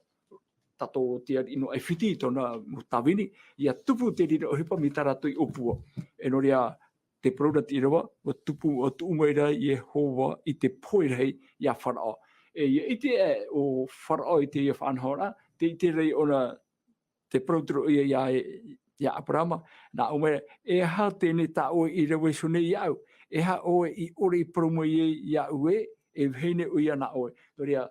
tato te ino ai whiti tona tawini, ia tupu te rira Ohipa mi taratoi opua. Noria, te praura te irawa, wa tupu o tuumeira Yehova I te poirei ia Parau. Ia ite o Parau I te ia whanhora, te ite rei ona te prautero ia Abrahama, na umere, ha tēne ta oe I rewe sone I au, ha oe I ore I promo I au vheine o ia na oe. Toria,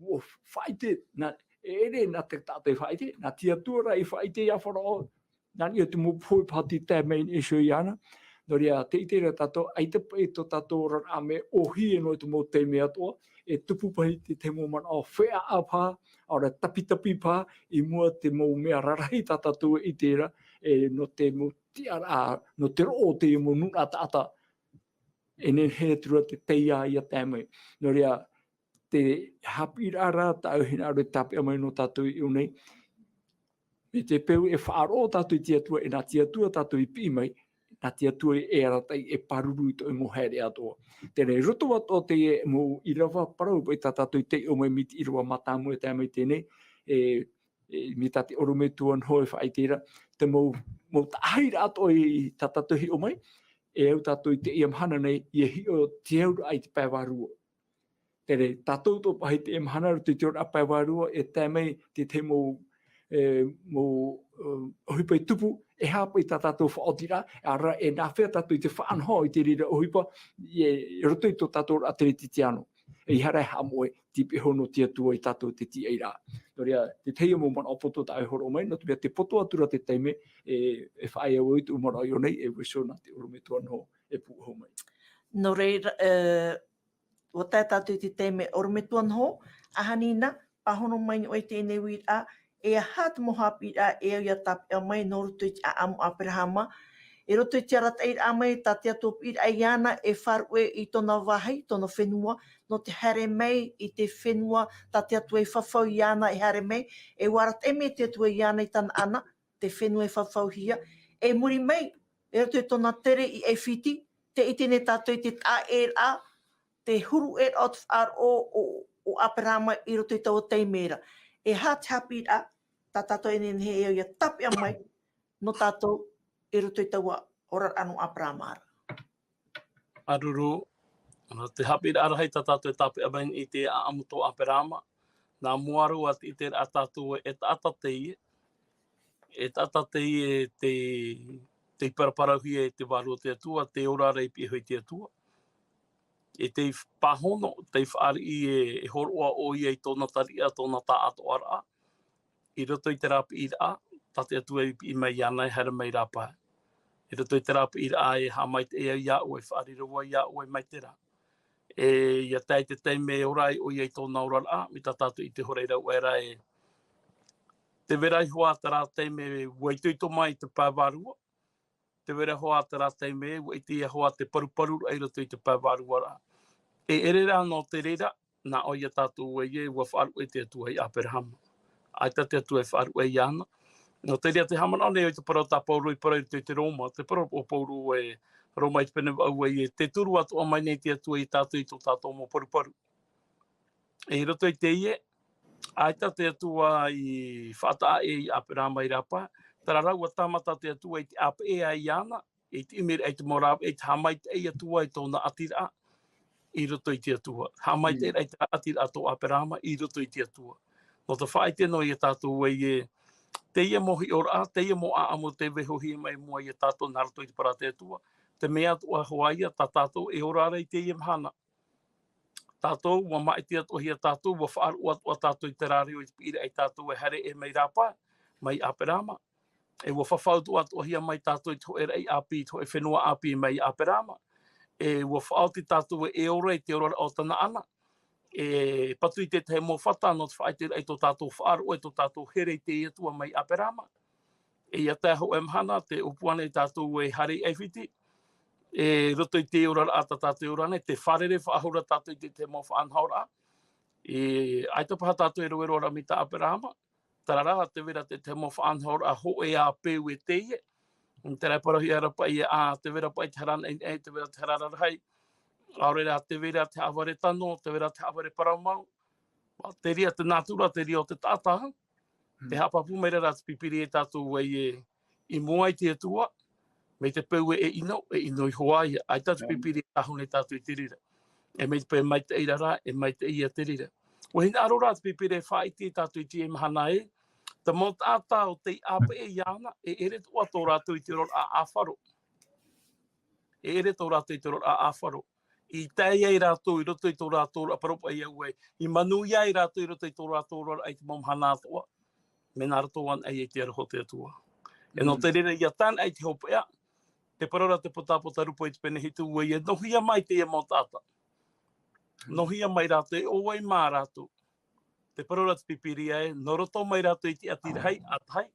o whaite, na ere na te tate whaite, na tia tuara I whaite ia Parau, nani o te mo pui pati te main issue iana. Noria, te itera tato, ai te pai to tato ran ame ohi no te mo te mea toa, tupu pahi te mo man o whea apa, ora tapi pa, I mua te mo mea rarahi tato itera, no te mo tiara, no te ro te mo nuna tata, nen he tura te teia ia tēmei. Noria, te Haapiiraa ta auhina aru tape amai no tato I unei, me te peu whaaro tato I tia tua, nā tia tua tato I pi mai, nā tia tua ratai paruru I to mo haere atoa. Tēnei roto ato te mo Irava Parau, pai tato I te o mai miti Irava matamu e tēmei tēnei, mi tate orume tuan hoi whaitera, te mo tahira ato I tato hi o mai, au tato I te iamhana nei, I hi o te aura ai te pēwarua. Tēnei, tato to pahi te iamhana te te ora pēwarua, tēmei te mo Ohipa I tupu, hapa I tātou whaotira, ara nā whea tātou I te whaanho I te rira Ohipa, roto I tō tātou atere ti tiano. Harai hamoe, ti pehono tia tua I tātou te Teie rā. Noria, te teia mo mana opoto ta horo mai, no te poto atura te teime, whae au I tu umara I onei, wiso na te urume tuanho puho mai. No reira, o tātou te teime orume tuanho, ahanina, pahono mai o tēnei wira, hat mo Haapiiraa ia tape mai no roto I amu Abrahama, roto I te aratai amai ta te atopir iana wharue I tona wahai, tona fenua, no te haere mai I te fenua ta te atu whawhau iana haere mai, warat me te atu iana I tana ana, te fenua whawhau hia, muri mai, roto I tona tere I whiti, te itene tātou I te taera, te huru ot o Abrahama I roto I tau teimera. Hat Haapiiraa, ta tātou he ia tape mai, no tātou I roto I taua ora anu Abrahama. Aruru, te Haapiiraa arahai ta tātou tape mai I te amuto Abrahama, nā muaru at I te a tātou tata Teie, tata Teie te paraparauhia te Varua te Atua, te ora rei pihoi te Atua. Te pahono, te whaari horoa o I tōna taria, tōna tā atoa raa. I roto I te Haapiiraa, tate atua I mai iana haere mai rapa. I roto I te Haapiiraa hamai te ia o whaari rawa ia o mai te rā. Ia tai te teime orai o I tōna ora raa, mi tātātu I te horeira uera te verai hoa te rā teime waituito mai te pāwarua. Te vera hoa te rā teime, waitia hoa te paruparu ai roto I te pāwarua rā. Ere rā no te reira, nā o ia tātou wa whaaru te atua I Abrahama. Ai ta te atua whaaru iana. No te rea te hamana ne o te parau tā pauru I parau te Roma, te parau o pauru Roma I te pene au te turu atua mai nei te atua I tātou I tō tātou mo paruparu. Roto I Teie, ai ta te atua I whaataa I Abrahama I rapa, tara raua tamata te atua I te apea iana, I te imere I te morau, I te hamai te atua I tōna atira, I roto I te atua. Hamai te I te atira ato Abrahama, I roto I te atua. No te whae te no I tātou Teie mohi ora, teie mo amo te vehohi mai mua I tātou naroto I te para te atua. Te mea tua Hawaii, tā tātou ora rei teie mhana. tātou, wa maiti atohia tātou, wa whaar ua tātou I te rāri o I pira ai tātou e haere e mai rāpā, mai Aperama. E wa whawhautu atohia mai tātou I to e rei api, to e fenua api mai Aperama. E wa whaauti tātou e ora I te ora o tana ana. E patu I te te mō whata, no te whaite rei to tātou whaar o e to tātou here I te Atua mai Aperama. E ia te aho e mhana, te upuane tātou e hare e whiti. E roto I te ora ata tātou orane, te wharere whaahura tātou I te mō whaanhaura. E aitapaha tātou e roero ora mi ta Aperama. Tarara te vera te mō whaanhaura ho e a peu e Teie. Te rai parahi ara pa I a te vera pa I te harana e te vera te harara rahai. Aurera te vera te aware tano, te vera te aware paramau. Te ria te nātura, te ria o te tātaha. Te hapapu meira rā te pipiri e tātou e I mua I te atua. Me te peu e ino I Hawaii. Ai tātou pipiri e tahune tātou I te rira. E me te peu mai te eirara, e mai te ia te rira. O hina aro rā te pipiri e whaiti tātou I te mahana e. Ta mō tātā o te ape e iana, e ere tō ato rātou I te ror a awharo. E ere tō rātou I te ror a awharo. I Teie I rātou I roto I tō rātou a paropa I au e. I manu ia I rātou I roto I tō rātou ror ai te momhana atoa. Me nā rato an ai te araho te atua. E no te rere ia tāna ai te hopea. Te parora te potapota rupo I te penehitu ue e nohia mai te e mō tāta. Nohia mai rātou e oai mā rātou. Te parora te pipiria e, no roto mai rātou I te atirahai, atahai,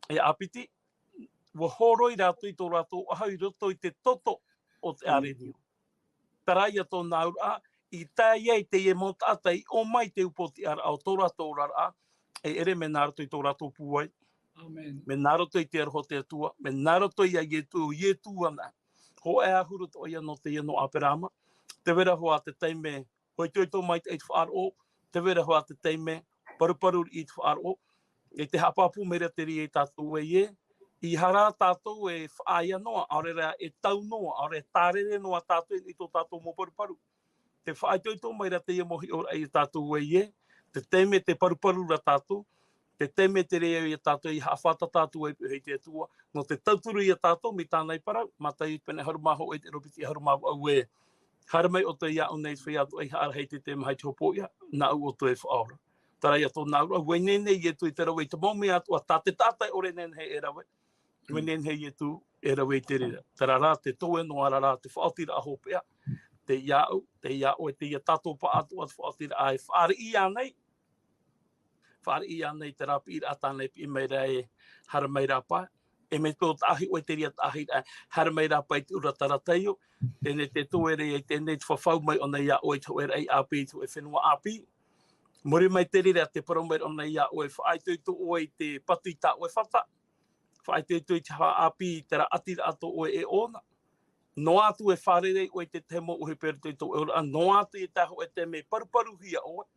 e apiti, wa horoi rātou I tō rātou ahau I roto I te toto o te arenio. Tarai ato nāura, I Teie I te e mō tāta I o mai te upoti ara au tō rātou rara, e ere me nā rato I tō rātou puai. Amen. Me nā rato I te araho te atua, me nā rato I a ietu ana. Ho e ahuru to ia no te ia no Aperama. Te vera hoa te teime, hoi tō mai te whaaro, te vera hoa te teime, paru I te whaaro. E te hapapu mera te ri e tātou e. I hara tātou e whaia noa, aurera e tau noa, aurera tārere noa tātou I tō tātou mō paru. Te whaai tō mai ra te ia mohi ora I tātou e. Te teime te paru ra tātou. Te teime te reo I tātou I hawhata tātou e hei te atua. No te tauturu I tātou mi tānei Parau. Matai I pene harumaho e te ropiti harumaho au e. Haramai o te ia o nei whai atu ai haara hei te te mahai te hopoia. Nā u o te e whaora. Tarai ato nā ura. Wei nene I etu I te rawe. Te momi atu a tāte tātai ore nene hei e rawe. Wei nene hei etu e rawe I te rira. Tarara te toe no arara te whaotira a hopea. Te iau e te ia tātou pa atu at whaotira ai whaari I anei. Whaari I anei te rapi I atanei pi meira e haramai rapa. E me tō tahi o te ria tahi haramai rapa I te ura tarateio. Tēne te tōere e tēnei te whawhau mai o nei ia o e tōere ai api to e whenua api. Muri mai te rira te paromai o nei ia o e whaai tō o e te patu I tā o e whata. Whaai tō I te hawa api te ra atira ato o e ona. Noa atu e wharere o e te temo o he pere tō e ora. Noa atu e taho e te me paru hia o e.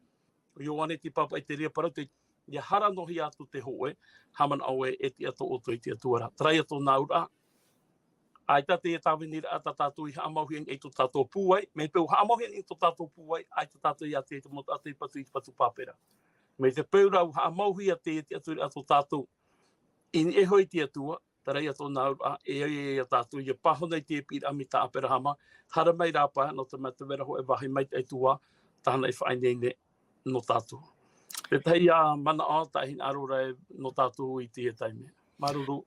O yo ane te papa I te ria parau te ia hara nohi atu te hoe, haman au e te ato o toi te atuara. Trai ato nā ura. Ai tate e tāwenira a ta tātou I haamauhian e tō tātou pūai. Me peu haamauhian e tō tātou pūai, ai ta tātou I a te mota atu I patu pāpera. Me te peu rau haamauhi a te atu a tō tātou. In e hoi te atua, tarai ato nā ura, e a tātou I a pahona I te pira mi tā apera hama. Hara mai rāpa, no te mata vera ho e wahi mai te tua, tāna I whainene no tātou. Te tei a mana o tahi arora e no tātou I te taime. Maruru.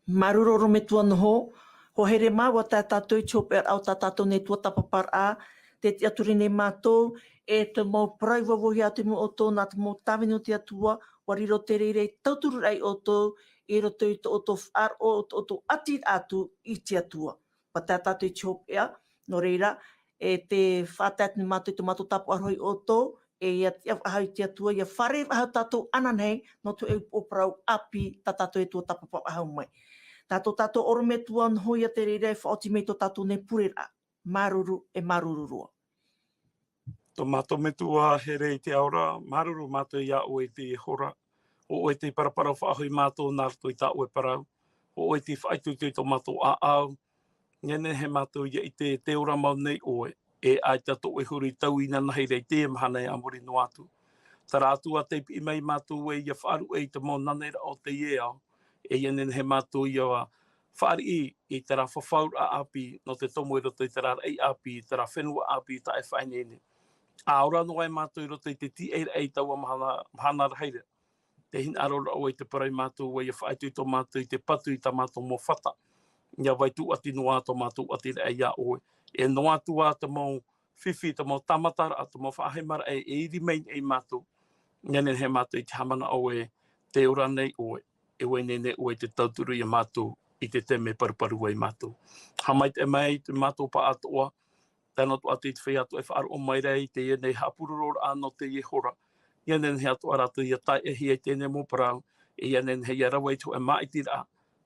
Maruru me tua noho. Ho here mā wa tā tātou I tōpea au tā tātou nei tuatapaparaa. Te te aturi nei mātou. E te mau prai wawohi atu mo oto nā te mau tāwini o te atua. Wariro te reire tauturu ai oto. E roto I to oto whar o oto atir atu I te atua. Pa tā tātou I tōpea. No reira. E te whātat ni mātou I te mātou tapu arhoi oto. E ia ahau te atua, ia whare ahau tātou ananei, no tu e o Parau api tā tātou e tuatapapa ahau mai. Tātou oro me tua nho ia te reire, whaoti me tō tātou ne purera. Maruru e marururua. Tō mātou me tua here I te aora, maruru mātou ia o e te hora, o e te parapara whaahoi mātou nā rato I tā o e Parau, o e te whaitutui tō mātou a au, ngene he mātou ia I te ora mau nei oe. E ai tato e huri tau I nana hei rei te mahana e amori no atu. Tara atua te I mai mātou e ia whaaru e te mō nanera o te ie au. E ianen he mātou ia whaari I tera whawhaur a api no te tomo e roto I tera rei api, tera whenua api ta e whainene. Aora no ai mātou I roto I te ti ei taua mahana raheire. Te hin arora o I te parai mātou wai a whaetu I tō mātou I te patu I ta mātou mō whata. Ia vai tuati noā tō mātou ati rei ia oe. E noā tua te mō whiwhi, te mō tamatara, te mō whaahemara e iri mei e mātou. Nene he mātou I te hamana oe, te ora nei oe. E wei nene oe te tauturu I mātou I te teme paruparu ai mātou. Hamait e mai, te mātou pa atoa, tēnā tu atu I te whai atu e whaaro o mai rei, te ie nei hapururor anō te ie hora. Ia nene he atu aratu I a tai e hi e tēne mō Parau, e ia nene he iarawai tu e maitira,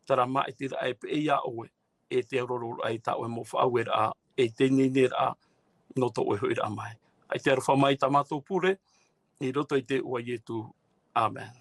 tara maitira e pe ia oe, e te auroror ai ta oe mō whaauera, e te ninera, no to oe huira mai. Ai te arawha mai ta mātou pure, I roto I te ua ietu. Amen.